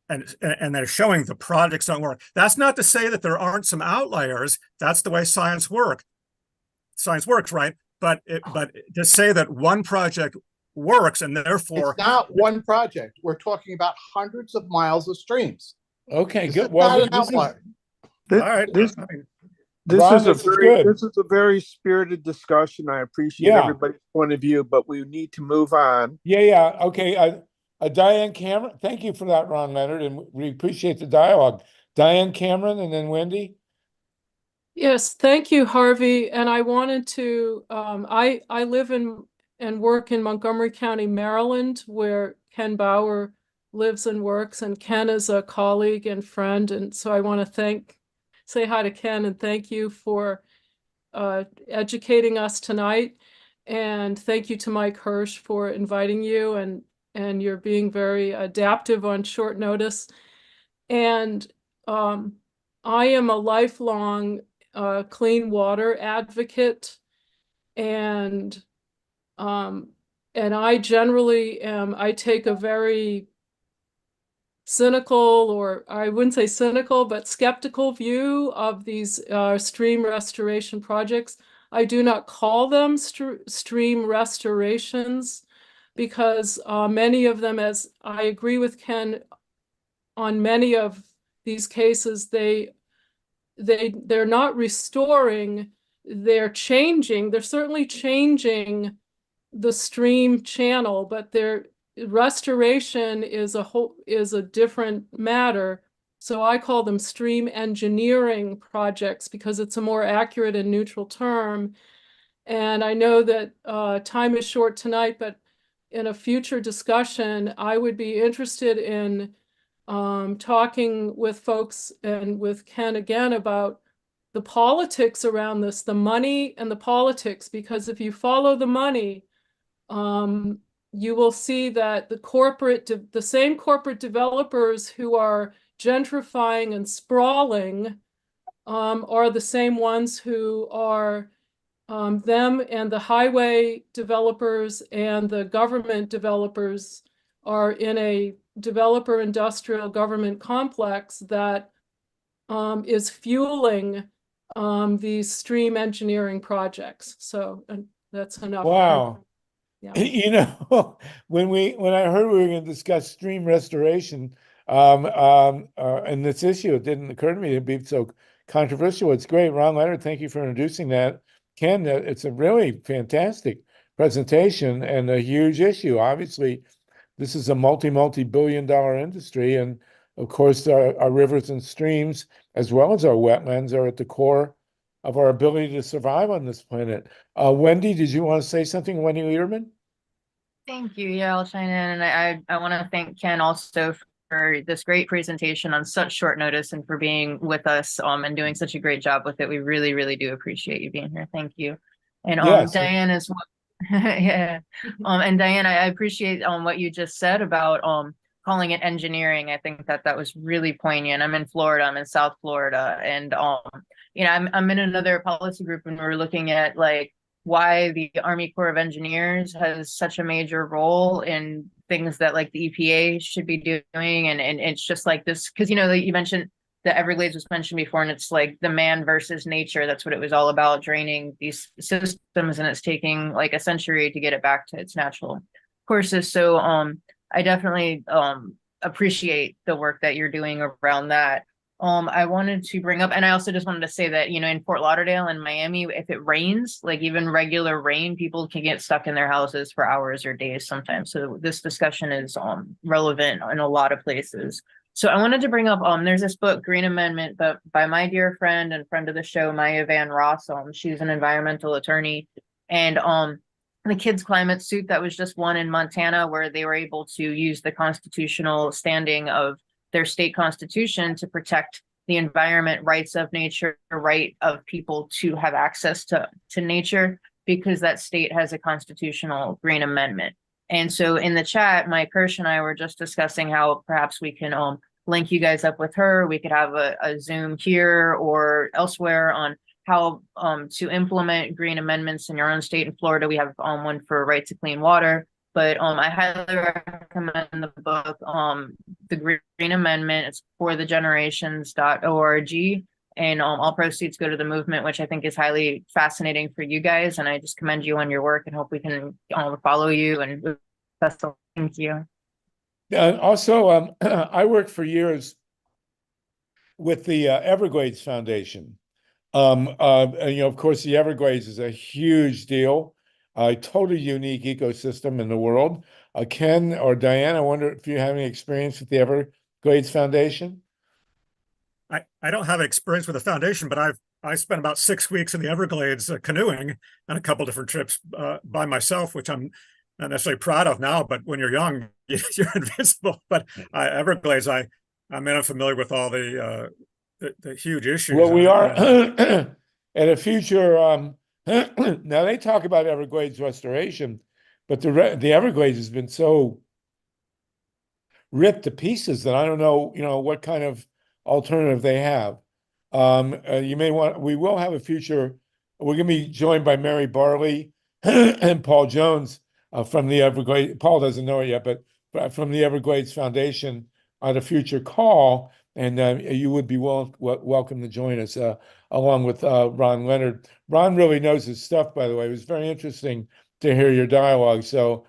[SPEAKER 12] and they're showing the projects don't work. That's not to say that there aren't some outliers. That's the way science works. Science works, right? But to say that one project works and therefore
[SPEAKER 9] it's not one project. We're talking about hundreds of miles of streams.
[SPEAKER 1] Okay,
[SPEAKER 9] This
[SPEAKER 1] good.
[SPEAKER 9] is
[SPEAKER 1] Well,
[SPEAKER 9] not an
[SPEAKER 1] this is
[SPEAKER 9] outlier.
[SPEAKER 12] all right.
[SPEAKER 6] This
[SPEAKER 1] Ron,
[SPEAKER 6] is a
[SPEAKER 1] this is
[SPEAKER 6] very
[SPEAKER 1] good.
[SPEAKER 6] this is a very spirited discussion. I appreciate
[SPEAKER 1] Yeah.
[SPEAKER 6] everybody's point of view, but we need to move on.
[SPEAKER 1] Yeah. Okay. Diane Cameron, thank you for that, Ron Leonard, and we appreciate the dialogue. Diane Cameron, and then Wendy.
[SPEAKER 11] Yes, thank you, Harvey. And I wanted to, I live in and work in Montgomery County, Maryland, where Ken Bauer lives and works. And Ken is a colleague and friend. And so I want to say hi to Ken and thank you for educating us tonight. And thank you to Mike Hirsch for inviting you, and you're being very adaptive on short notice. And I am a lifelong clean water advocate, and I generally I take a very cynical, or I wouldn't say cynical, but skeptical view of these stream restoration projects. I do not call them stream restorations, because many of them, as I agree with Ken, on many of these cases, they're not restoring, they're changing. They're certainly changing the stream channel, but their restoration is a different matter. So I call them stream engineering projects because it's a more accurate and neutral term. And I know that time is short tonight, but in a future discussion, I would be interested in talking with folks and with Ken again about the politics around this, the money and the politics, because if you follow the money, you will see that the same corporate developers who are gentrifying and sprawling are the same ones who are them and the highway developers and the government developers are in a developer industrial government complex that is fueling these stream engineering projects. So that's enough.
[SPEAKER 1] Wow.
[SPEAKER 11] Yeah.
[SPEAKER 1] You know, when I heard we were going to discuss stream restoration, and this issue, it didn't occur to me to be so controversial. It's great. Ron Leonard, thank you for introducing that. Ken, it's a really fantastic presentation and a huge issue. Obviously, this is a multi-billion-dollar industry. And of course, our rivers and streams, as well as our wetlands, are at the core of our ability to survive on this planet. Wendy, did you want to say something, Wendy Lederman?
[SPEAKER 13] Thank you. Yeah, I'll chime in. And I want to thank Ken also for this great presentation on such short notice and for being with us and doing such a great job with it. We really, really do appreciate you being here. Thank you. And
[SPEAKER 1] Yes.
[SPEAKER 13] Diane as well. Yeah. And Diane, I appreciate what you just said about calling it engineering. I think that was really poignant. I'm in Florida, I'm in South Florida, and you know, I'm in another policy group and we're looking at like why the Army Corps of Engineers has such a major role in things that like the EPA should be doing. And it's just like this, because, you know, you mentioned the Everglades was mentioned before, and it's like the man versus nature. That's what it was all about, draining these systems. And it's taking like a century to get it back to its natural courses. So I definitely appreciate the work that you're doing around that. I wanted to bring up, and I also just wanted to say that, you know, in Fort Lauderdale and Miami, if it rains, like even regular rain, people can get stuck in their houses for hours or days sometimes. So this discussion is relevant in a lot of places. So I wanted to bring up, there's this book, Green Amendment, but by my dear friend and friend of the show, Maya Van Ross. She's an environmental attorney, and the kids' climate suit that was just won in Montana, where they were able to use the constitutional standing of their state constitution to protect the environment, rights of nature, right of people to have access to nature, because that state has a constitutional Green Amendment. And so in the chat, Mike Hirsch and I were just discussing how perhaps we can link you guys up with her. We could have a Zoom here or elsewhere on how to implement green amendments in your own state. In Florida, we have one for right to clean water. But I highly recommend the book, The Green Amendment. It's forthegenerations.org. And all proceeds go to the movement, which I think is highly fascinating for you guys. And I just commend you on your work and hope we can follow you. And thank you.
[SPEAKER 1] Also, I worked for years with the Everglades Foundation. And, you know, of course, the Everglades is a huge deal, a totally unique ecosystem in the world. Ken or Diane, I wonder if you have any experience with the Everglades Foundation?
[SPEAKER 12] I don't have experience with the foundation, but I spent about 6 weeks in the Everglades canoeing on a couple different trips by myself, which I'm not necessarily proud of now, but when you're young, you're invincible. But Everglades, I'm familiar with all the huge issues.
[SPEAKER 1] Well, we are at a future. Now they talk about Everglades restoration, but the Everglades has been so ripped to pieces that I don't know, you know, what kind of alternative they have. You may want. We will have a future. We're going to be joined by Mary Barley and Paul Jones from the Everglades. Paul doesn't know it yet, but from the Everglades Foundation on a future call. And you would be welcome to join us along with Ron Leonard. Ron really knows his stuff, by the way. It was very interesting to hear your dialogue. So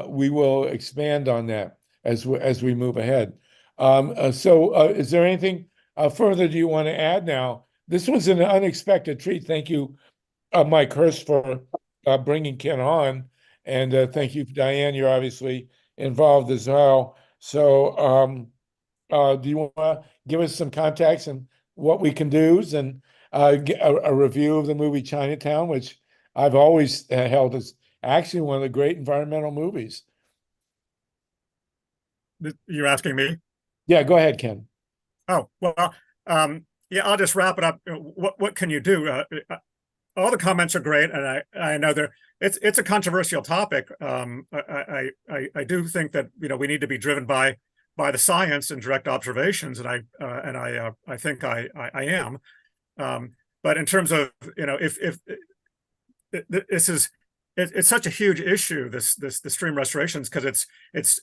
[SPEAKER 1] we will expand on that as we move ahead. Is there anything further do you want to add now? This was an unexpected treat. Thank you, Mike Hurst, for bringing Ken on. And thank you, Diane. You're obviously involved as well. So do you want to give us some contacts and what we can do, and get a review of the movie Chinatown, which I've always held as actually one of the great environmental movies.
[SPEAKER 12] You're asking me?
[SPEAKER 1] Yeah, go ahead, Ken.
[SPEAKER 12] Oh, well, yeah, I'll just wrap it up. What can you do? All the comments are great, and I know it's a controversial topic. I do think that we need to be driven by the science and direct observations, and I think I am. But in terms of if this is it's such a huge issue, the stream restorations, because it's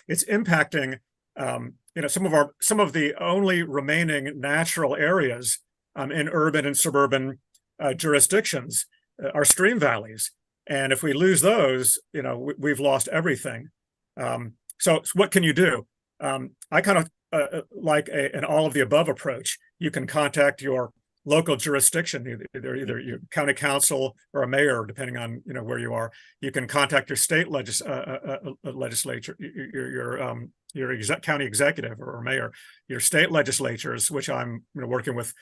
[SPEAKER 12] impacting some of the only remaining natural areas in urban and suburban jurisdictions are stream valleys, and if we lose those, we've lost everything. So what can you do? I kind of like an all of the above approach. You can contact your local jurisdiction, either your county council or a mayor, depending on where you are. You can contact your state legislature, your county executive or mayor, your state legislatures, which I'm working with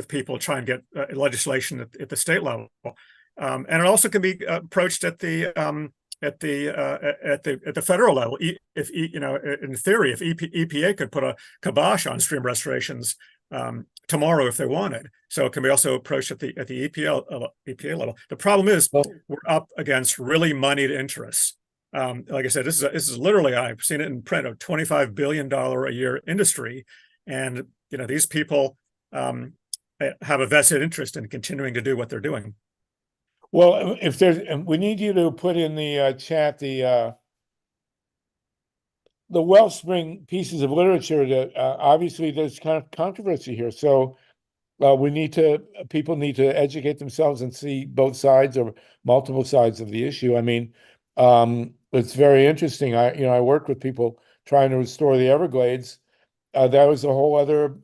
[SPEAKER 12] people trying to get legislation at the state level, and it also can be approached at the federal level. If in theory, if EPA could put a kibosh on stream restorations tomorrow if they wanted, so it can be also approached at the EPA level. The problem is we're up against really moneyed interests. Like I said, this is literally, I've seen it in print, a $25 billion a year industry, and these people have a vested interest in continuing to do what they're doing.
[SPEAKER 1] Well, if there's, we need you to put in the chat the Wellspring pieces of literature that obviously there's kind of controversy here. So people need to educate themselves and see both sides or multiple sides of the issue. I mean, it's very interesting. I worked with people trying to restore the Everglades. That was a whole other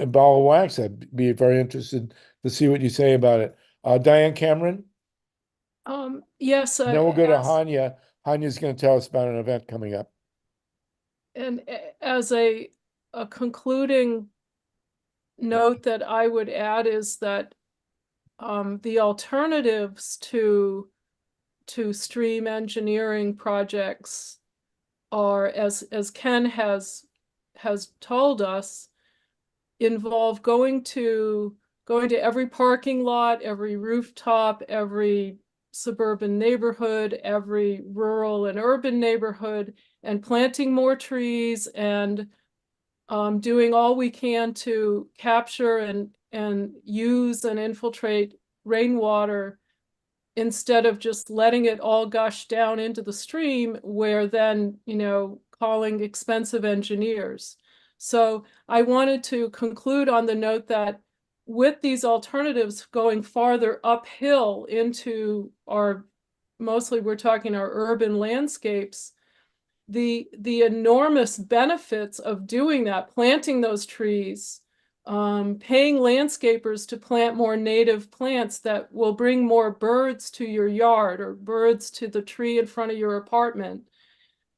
[SPEAKER 1] ball of wax. I'd be very interested to see what you say about it. Diane Cameron?
[SPEAKER 11] Yes.
[SPEAKER 1] Then we'll go to Hanya. Hanya's going to tell us about an event coming up.
[SPEAKER 11] And as a concluding note that I would add is that the alternatives to stream engineering projects are, as Ken has told us, involve going to every parking lot, every rooftop, every suburban neighborhood, every rural and urban neighborhood, and planting more trees and doing all we can to capture and use and infiltrate rainwater instead of just letting it all gush down into the stream, where then, calling expensive engineers. So I wanted to conclude on the note that with these alternatives going farther uphill into mostly we're talking our urban landscapes, the enormous benefits of doing that, planting those trees, paying landscapers to plant more native plants that will bring more birds to your yard or birds to the tree in front of your apartment.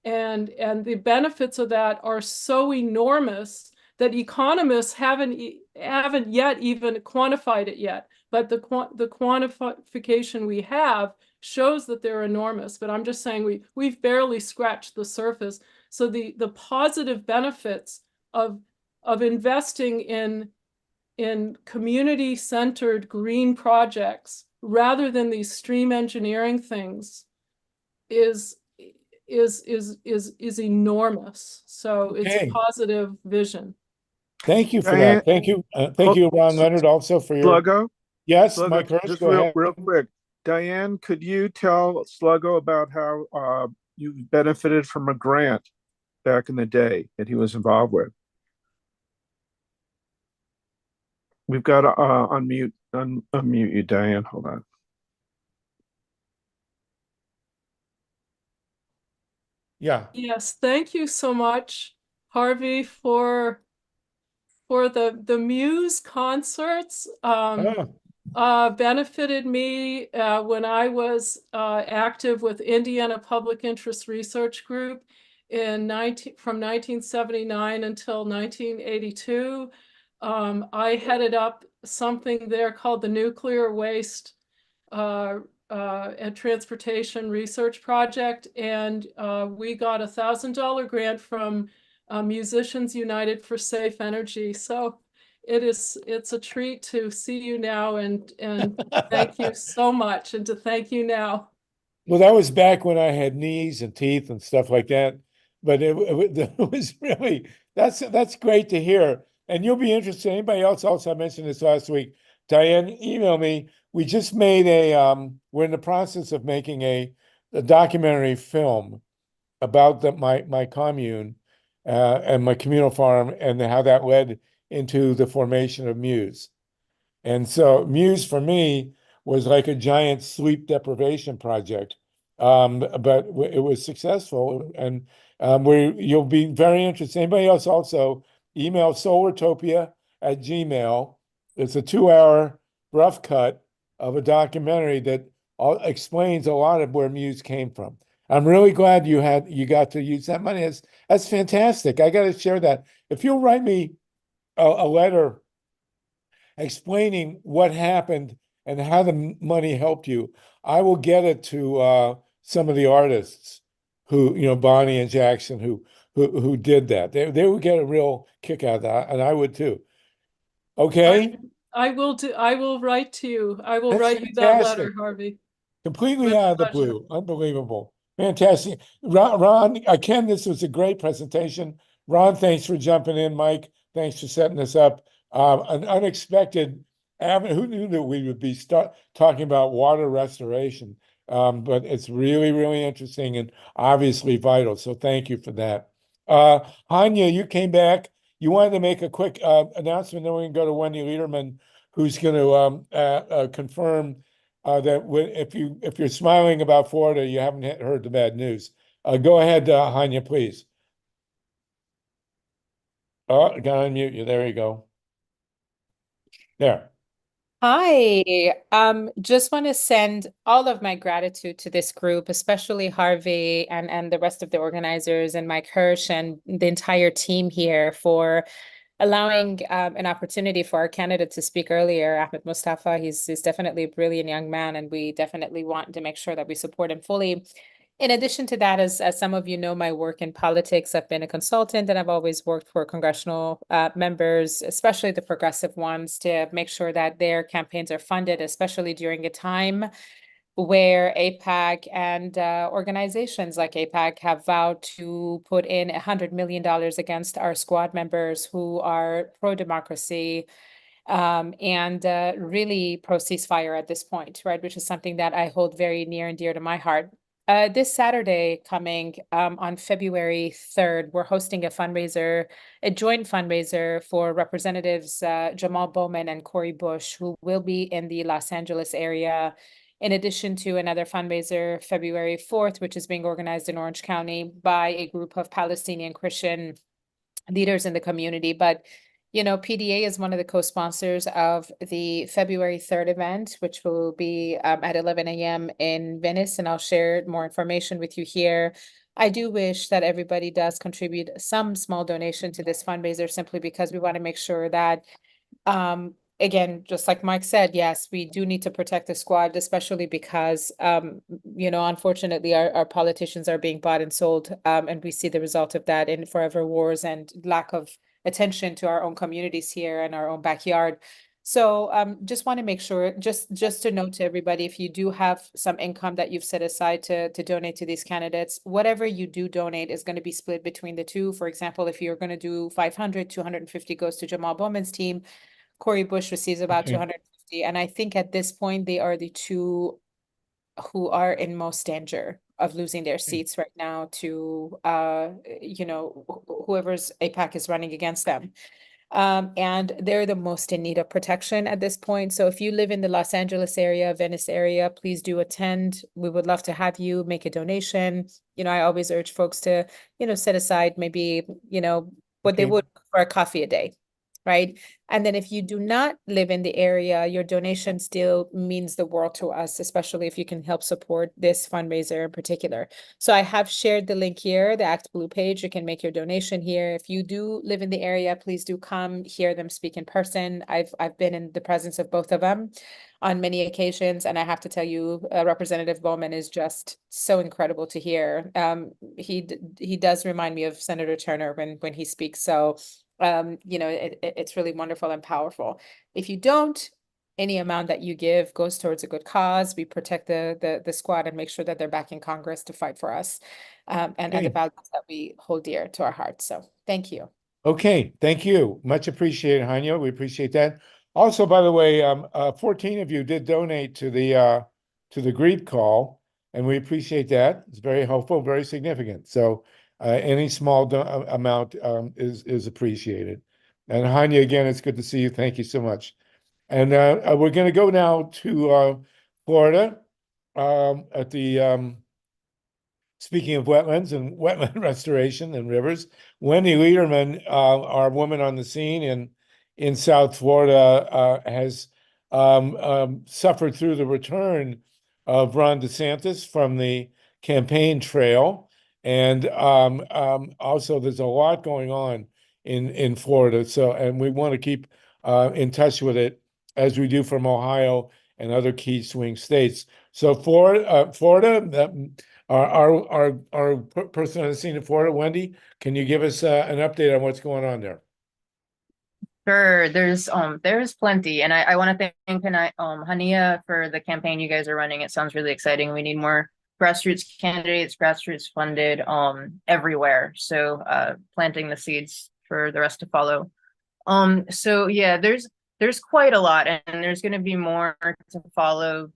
[SPEAKER 11] And the benefits of that are so enormous that economists haven't yet even quantified it yet. But the quantification we have shows that they're enormous. But I'm just saying we've barely scratched the surface. So the positive benefits of investing in community-centered green projects rather than these stream engineering things is enormous. So it's a positive vision.
[SPEAKER 1] Thank you for that. Thank you. Thank you, Ron Leonard, also for your
[SPEAKER 6] Sluggo?
[SPEAKER 1] Yes,
[SPEAKER 6] Sluggo,
[SPEAKER 1] Mike Hurst,
[SPEAKER 6] just
[SPEAKER 1] go ahead.
[SPEAKER 6] real quick. Diane, could you tell Sluggo about how you benefited from a grant back in the day that he was involved with? We've got to unmute you, Diane. Hold on.
[SPEAKER 1] Yeah.
[SPEAKER 11] Yes, thank you so much Harvey, for the Muse concerts. Benefited me when I was active with Indiana Public Interest Research Group from 1979 until 1982. I headed up something there called the Nuclear Waste and Transportation Research Project, and we got a $1,000 grant from Musicians United for Safe Energy. So it's a treat to see you now, and thank you so much, and to thank you now.
[SPEAKER 1] Well, that was back when I had knees and teeth and stuff like that. But it was really, that's great to hear. And you'll be interested. Anybody else? Also, I mentioned this last week. Diane, email me. We just made we're in the process of making a documentary film about my commune and my communal farm, and how that led into the formation of Muse. And so Muse for me was like a giant sleep deprivation project. But it was successful, and you'll be very interested. Anybody else also email solartopia@gmail. It's a 2-hour rough cut of a documentary that explains a lot of where Muse came from. I'm really glad you got to use that money. That's fantastic. I got to share that. If you'll write me a letter explaining what happened and how the money helped you, I will get it to some of the artists who, Bonnie and Jackson, who did that. They would get a real kick out of that, and I would too. Okay?
[SPEAKER 11] I will write to you. I will
[SPEAKER 1] That's
[SPEAKER 11] write you that letter,
[SPEAKER 1] fantastic.
[SPEAKER 11] Harvey.
[SPEAKER 1] Completely
[SPEAKER 11] With
[SPEAKER 1] out of the
[SPEAKER 11] pleasure.
[SPEAKER 1] blue. Unbelievable. Fantastic. Ron, Ken, this was a great presentation. Ron, thanks for jumping in. Mike, thanks for setting this up. An unexpected avenue. Who knew that we would be talking about water restoration? But it's really, really interesting and obviously vital. So thank you for that. Hanya, you came back. You wanted to make a quick announcement, then we can go to Wendy Lederman, who's going to confirm that if you're smiling about Florida, you haven't heard the bad news. Go ahead, Hanya, please. Oh, I gotta unmute you. There you go. There.
[SPEAKER 14] Hi, just want to send all of my gratitude to this group, especially Harvey and the rest of the organizers and Mike Hirsch and the entire team here for allowing an opportunity for our candidate to speak earlier, Ahmed Mustafa. He's definitely a brilliant young man, and we definitely want to make sure that we support him fully. In addition to that, as some of you know, my work in politics, I've been a consultant, and I've always worked for congressional members, especially the progressive ones, to make sure that their campaigns are funded, especially during a time where AIPAC and organizations like AIPAC have vowed to put in $100 million against our squad members who are pro-democracy and really pro-ceasefire at this point, right? Which is something that I hold very near and dear to my heart. This Saturday coming on February 3rd, we're hosting a joint fundraiser for Representatives Jamal Bowman and Cori Bush, who will be in the Los Angeles area, in addition to another fundraiser February 4th, which is being organized in Orange County by a group of Palestinian Christian leaders in the community. But PDA is one of the co-sponsors of the February 3rd event, which will be at 11 a.m. in Venice, and I'll share more information with you here. I do wish that everybody does contribute some small donation to this fundraiser, simply because we want to make sure that, again, just like Mike said, yes, we do need to protect the squad, especially because, unfortunately, our politicians are being bought and sold, and we see the result of that in forever wars and lack of attention to our own communities here and our own backyard. So just want to make sure, just to note to everybody, if you do have some income that you've set aside to donate to these candidates, whatever you do donate is going to be split between the two. For example, if you're going to do 500, 250 goes to Jamal Bowman's team. Cori Bush receives about 250. And I think at this point, they are the two who are in most danger of losing their seats right now to, whoever's AIPAC is running against them. And they're the most in need of protection at this point. So if you live in the Los Angeles area, Venice area, please do attend. We would love to have you make a donation. You know, I always urge folks to, you know, set aside maybe, you know, what they
[SPEAKER 1] Okay.
[SPEAKER 14] would for a coffee a day, right? And then if you do not live in the area, your donation still means the world to us, especially if you can help support this fundraiser in particular. So I have shared the link here, the Act Blue page. You can make your donation here. If you do live in the area, please do come hear them speak in person. I've been in the presence of both of them on many occasions, and I have to tell you, Representative Bowman is just so incredible to hear. He does remind me of Senator Turner when he speaks. So you know, it's really wonderful and powerful. If you don't, any amount that you give goes towards a good cause. We protect the squad and make sure that they're back in Congress to fight for us, and the
[SPEAKER 1] Okay.
[SPEAKER 14] values that we hold dear to our hearts. So thank you.
[SPEAKER 1] Okay, thank you. Much appreciated, Hanya. We appreciate that. Also, by the way, 14 of you did donate to the grief call, and we appreciate that. It's very helpful, very significant. So any small amount is appreciated. And Hanya, again, it's good to see you. Thank you so much. And we're going to go now to Florida at the speaking of wetlands and wetland restoration and rivers. Wendy Lederman, our woman on the scene in South Florida, has suffered through the return of Ron DeSantis from the campaign trail. And also there's a lot going on in Florida. So, and we want to keep in touch with it as we do from Ohio and other key swing states. So Florida, our person on the scene in Florida, Wendy, can you give us an update on what's going on there?
[SPEAKER 13] Sure, there's plenty, and I want to thank Hania for the campaign you guys are running. It sounds really exciting. We need more grassroots candidates, grassroots funded everywhere. So planting the seeds for the rest to follow. So yeah, there's quite a lot, and there's going to be more to follow.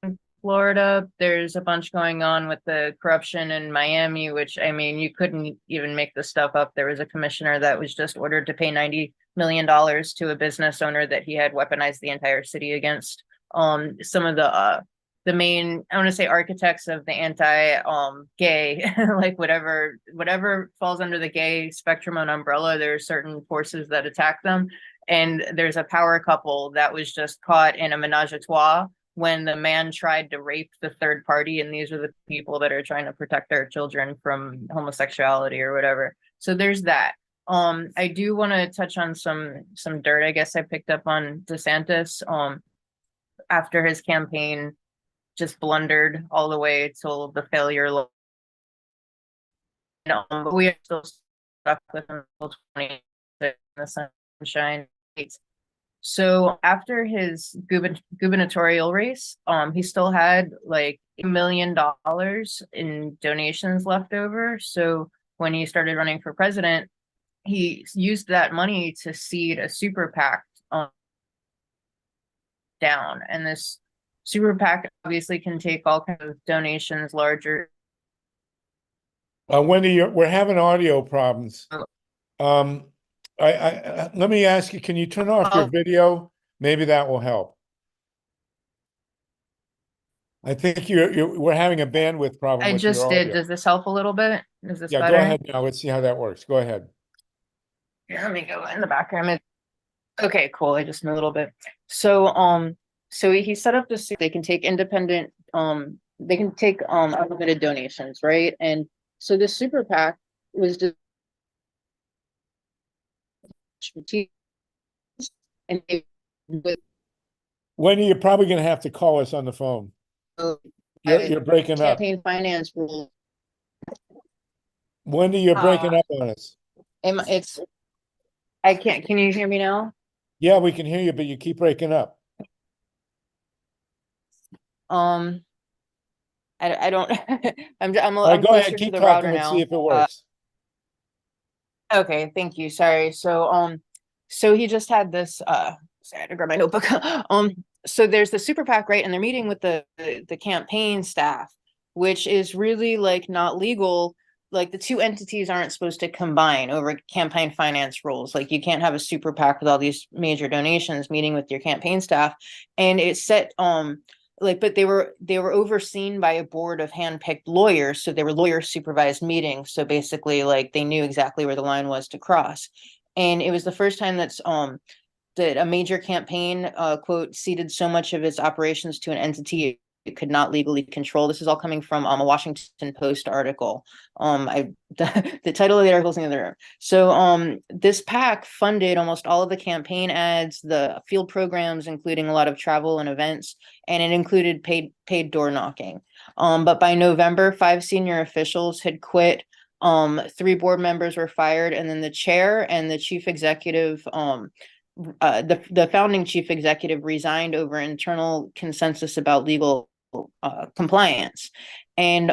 [SPEAKER 13] In Florida, there's a bunch going on with the corruption in Miami, which, I mean, you couldn't even make this stuff up. There was a commissioner that was just ordered to pay $90 million to a business owner that he had weaponized the entire city against. Some of the main, I want to say, architects of the anti-gay, like whatever falls under the gay spectrum and umbrella, there are certain forces that attack them. And there's a power couple that was just caught in a menage a trois when the man tried to rape the third party. And these are the people that are trying to protect their children from homosexuality or whatever. So there's that. I do want to touch on some dirt, I guess, I picked up on DeSantis after his campaign just blundered all the way till the failure. We are still stuck with him until 20 in the sunshine. So after his gubernatorial race, he still had like $1 million in donations left over. So when he started running for president, he used that money to seed a super PAC down. And this super PAC obviously can take all kinds of donations larger.
[SPEAKER 1] Wendy, we're having audio problems. Let me ask you, can you turn off your video? Maybe that will help. I think we're having a bandwidth problem.
[SPEAKER 13] I
[SPEAKER 1] with your
[SPEAKER 13] just did.
[SPEAKER 1] audio.
[SPEAKER 13] Does this help a little bit? Is this
[SPEAKER 1] Yeah,
[SPEAKER 13] better?
[SPEAKER 1] go ahead now. Let's see how that works. Go ahead.
[SPEAKER 13] Here, let me go in the background. Okay, cool. I just moved a little bit. So so he set up this, they can take independent, they can take unlimited donations, right? And so this super PAC was just and with
[SPEAKER 1] Wendy, you're probably going to have to call us on the phone. You're breaking up.
[SPEAKER 13] campaign finance rules.
[SPEAKER 1] Wendy, you're breaking up on us.
[SPEAKER 13] I can't, can you hear me now?
[SPEAKER 1] Yeah, we can hear you, but you keep breaking up.
[SPEAKER 13] I don't, I'm
[SPEAKER 1] All right,
[SPEAKER 13] I'm
[SPEAKER 1] go
[SPEAKER 13] closer
[SPEAKER 1] ahead,
[SPEAKER 13] to
[SPEAKER 1] keep
[SPEAKER 13] the
[SPEAKER 1] talking.
[SPEAKER 13] router
[SPEAKER 1] Let's
[SPEAKER 13] now.
[SPEAKER 1] see if it works.
[SPEAKER 13] Okay, thank you. Sorry. So so he just had this sorry, I had to grab my notebook. So there's the super PAC, right? And they're meeting with the campaign staff, which is really like not legal. like the two entities aren't supposed to combine over campaign finance rules. Like you can't have a super PAC with all these major donations meeting with your campaign staff. And it set like, but they were overseen by a board of handpicked lawyers. So they were lawyer supervised meetings. So basically like they knew exactly where the line was to cross. And it was the first time that a major campaign quote ceded so much of its operations to an entity it could not legally control. This is all coming from a Washington Post article. The title of the article is in the other room. So this PAC funded almost all of the campaign ads, the field programs, including a lot of travel and events, and it included paid door knocking. But by November, 5 senior officials had quit. 3 board members were fired, and then the chair and the chief executive, the founding chief executive resigned over internal consensus about legal compliance. And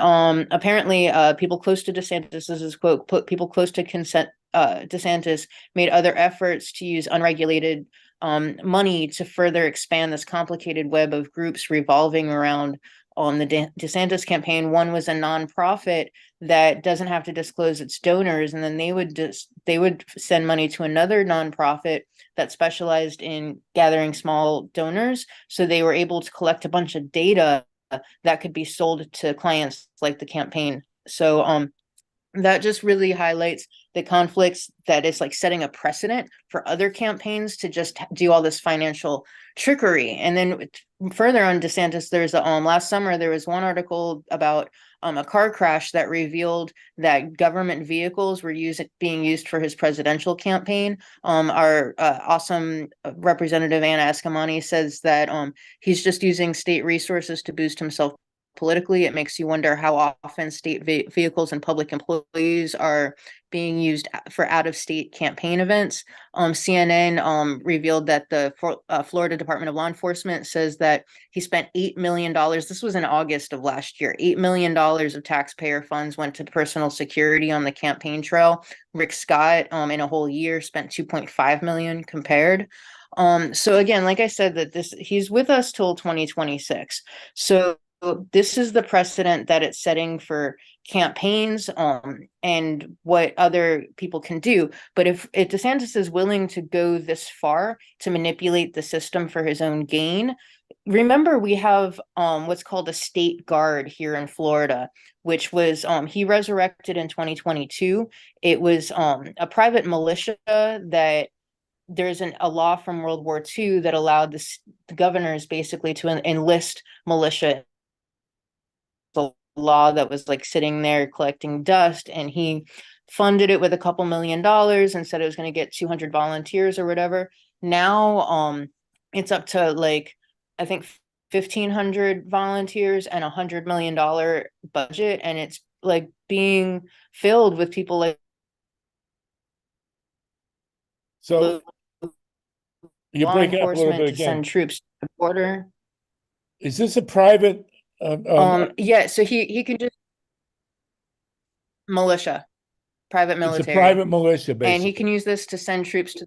[SPEAKER 13] apparently people close to DeSantis, this is quote, people close to DeSantis made other efforts to use unregulated money to further expand this complicated web of groups revolving around the DeSantis campaign. One was a nonprofit that doesn't have to disclose its donors, and then they would send money to another nonprofit that specialized in gathering small donors. So they were able to collect a bunch of data that could be sold to clients like the campaign. So that just really highlights the conflicts that is like setting a precedent for other campaigns to just do all this financial trickery. And then further on DeSantis, there's last summer there was one article about a car crash that revealed that government vehicles were being used for his presidential campaign. Our awesome Representative Anna Eskamani says that he's just using state resources to boost himself politically. It makes you wonder how often state vehicles and public employees are being used for out-of-state campaign events. CNN revealed that the Florida Department of Law Enforcement says that he spent $8 million. This was in August of last year. $8 million of taxpayer funds went to personal security on the campaign trail. Rick Scott, in a whole year, spent $2.5 million compared. So again, like I said, that he's with us till 2026. So this is the precedent that it's setting for campaigns and what other people can do. But if DeSantis is willing to go this far to manipulate the system for his own gain, remember we have what's called a state guard here in Florida, which was he resurrected in 2022. It was a private militia that there's a law from World War II that allowed the governors basically to enlist militia. The law that was like sitting there collecting dust, and he funded it with a couple $1 million and said it was going to get 200 volunteers or whatever. Now it's up to like I think 1,500 volunteers and $100 million budget, and it's like being filled with people like
[SPEAKER 1] so you
[SPEAKER 13] law
[SPEAKER 1] break it up a little
[SPEAKER 13] enforcement
[SPEAKER 1] bit
[SPEAKER 13] to send
[SPEAKER 1] again.
[SPEAKER 13] troops to the border.
[SPEAKER 1] Is this a private
[SPEAKER 13] Yeah, so he can just militia, private
[SPEAKER 1] it's
[SPEAKER 13] military.
[SPEAKER 1] a private militia, basically.
[SPEAKER 13] And he can use this to send troops to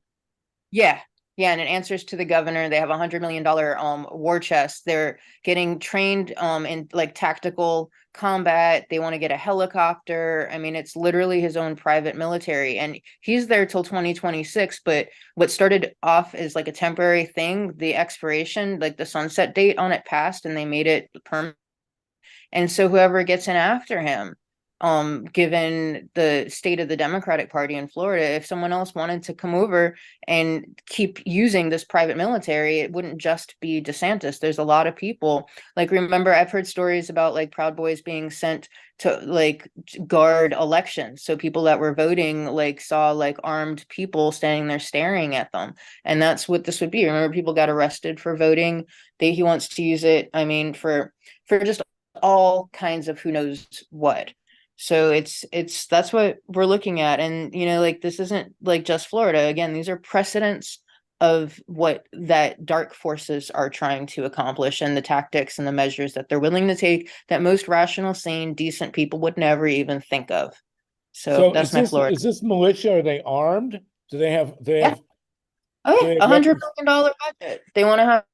[SPEAKER 13] yeah, and it answers to the governor. They have $100 million war chest. They're getting trained in like tactical combat. They want to get a helicopter. I mean, it's literally his own private military, and he's there till 2026. But what started off as like a temporary thing, the expiration, like the sunset date on it passed, and they made it permanent. And so whoever gets in after him, given the state of the Democratic Party in Florida, if someone else wanted to come over and keep using this private military, it wouldn't just be DeSantis. There's a lot of people. Like, remember, I've heard stories about like Proud Boys being sent to like guard elections. So people that were voting like saw like armed people standing there staring at them. And that's what this would be. Remember, people got arrested for voting. He wants to use it, I mean, for just all kinds of who knows what. So that's what we're looking at. And, you know, like, this isn't like just Florida. Again, these are precedents of what that dark forces are trying to accomplish, and the tactics and the measures that they're willing to take that most rational, sane, decent people would never even think of. So that's my Florida.
[SPEAKER 1] Is this militia? Are they armed? Do they have
[SPEAKER 13] Oh yeah, $100 million budget. They want to have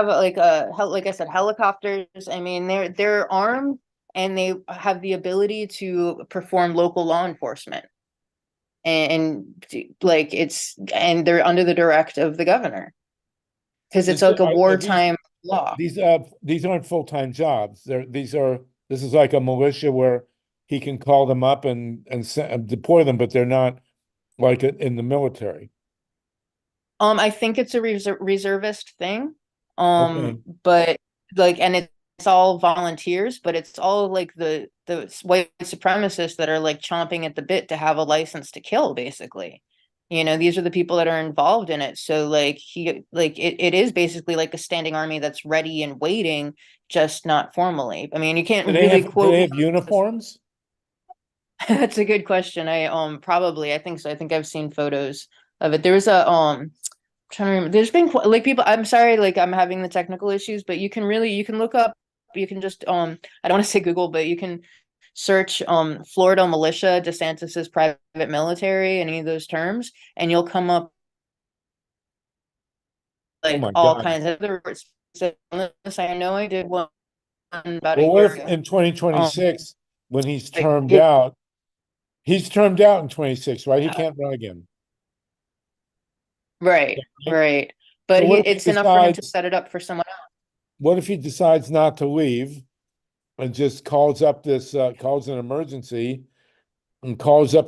[SPEAKER 13] like I said, helicopters. I mean, they're armed, and they have the ability to perform local law enforcement. Like and they're under the direct of the governor. Because it's like a wartime law.
[SPEAKER 1] These aren't full-time jobs. This is like a militia where he can call them up and deploy them, but they're not like in the military.
[SPEAKER 13] I think it's a reservist thing.
[SPEAKER 1] Okay.
[SPEAKER 13] But like, and it's all volunteers, but it's all like the white supremacists that are like chomping at the bit to have a license to kill, basically. You know, these are the people that are involved in it. So like it is basically like a standing army that's ready and waiting, just not formally. I mean, you can't really quote.
[SPEAKER 1] Do they have uniforms?
[SPEAKER 13] That's a good question. I think so. I think I've seen photos of it. There was a I'm trying to remember. There's been like people. I'm sorry, like I'm having the technical issues, but you can look up. You can just I don't want to say Google, but you can search Florida militia, DeSantis's private military, any of those terms, and you'll come up like all kinds of other words. So I know I did one about
[SPEAKER 1] Well,
[SPEAKER 13] a
[SPEAKER 1] what
[SPEAKER 13] year
[SPEAKER 1] if
[SPEAKER 13] ago.
[SPEAKER 1] in 2026, when he's
[SPEAKER 13] like,
[SPEAKER 1] termed
[SPEAKER 13] it-
[SPEAKER 1] out, he's termed out in 26, right? He can't run again.
[SPEAKER 13] Right, right. But
[SPEAKER 1] So what if he
[SPEAKER 13] it's enough for him to
[SPEAKER 1] decides-
[SPEAKER 13] set it up for someone else.
[SPEAKER 1] What if he decides not to leave and just calls up calls an emergency and calls up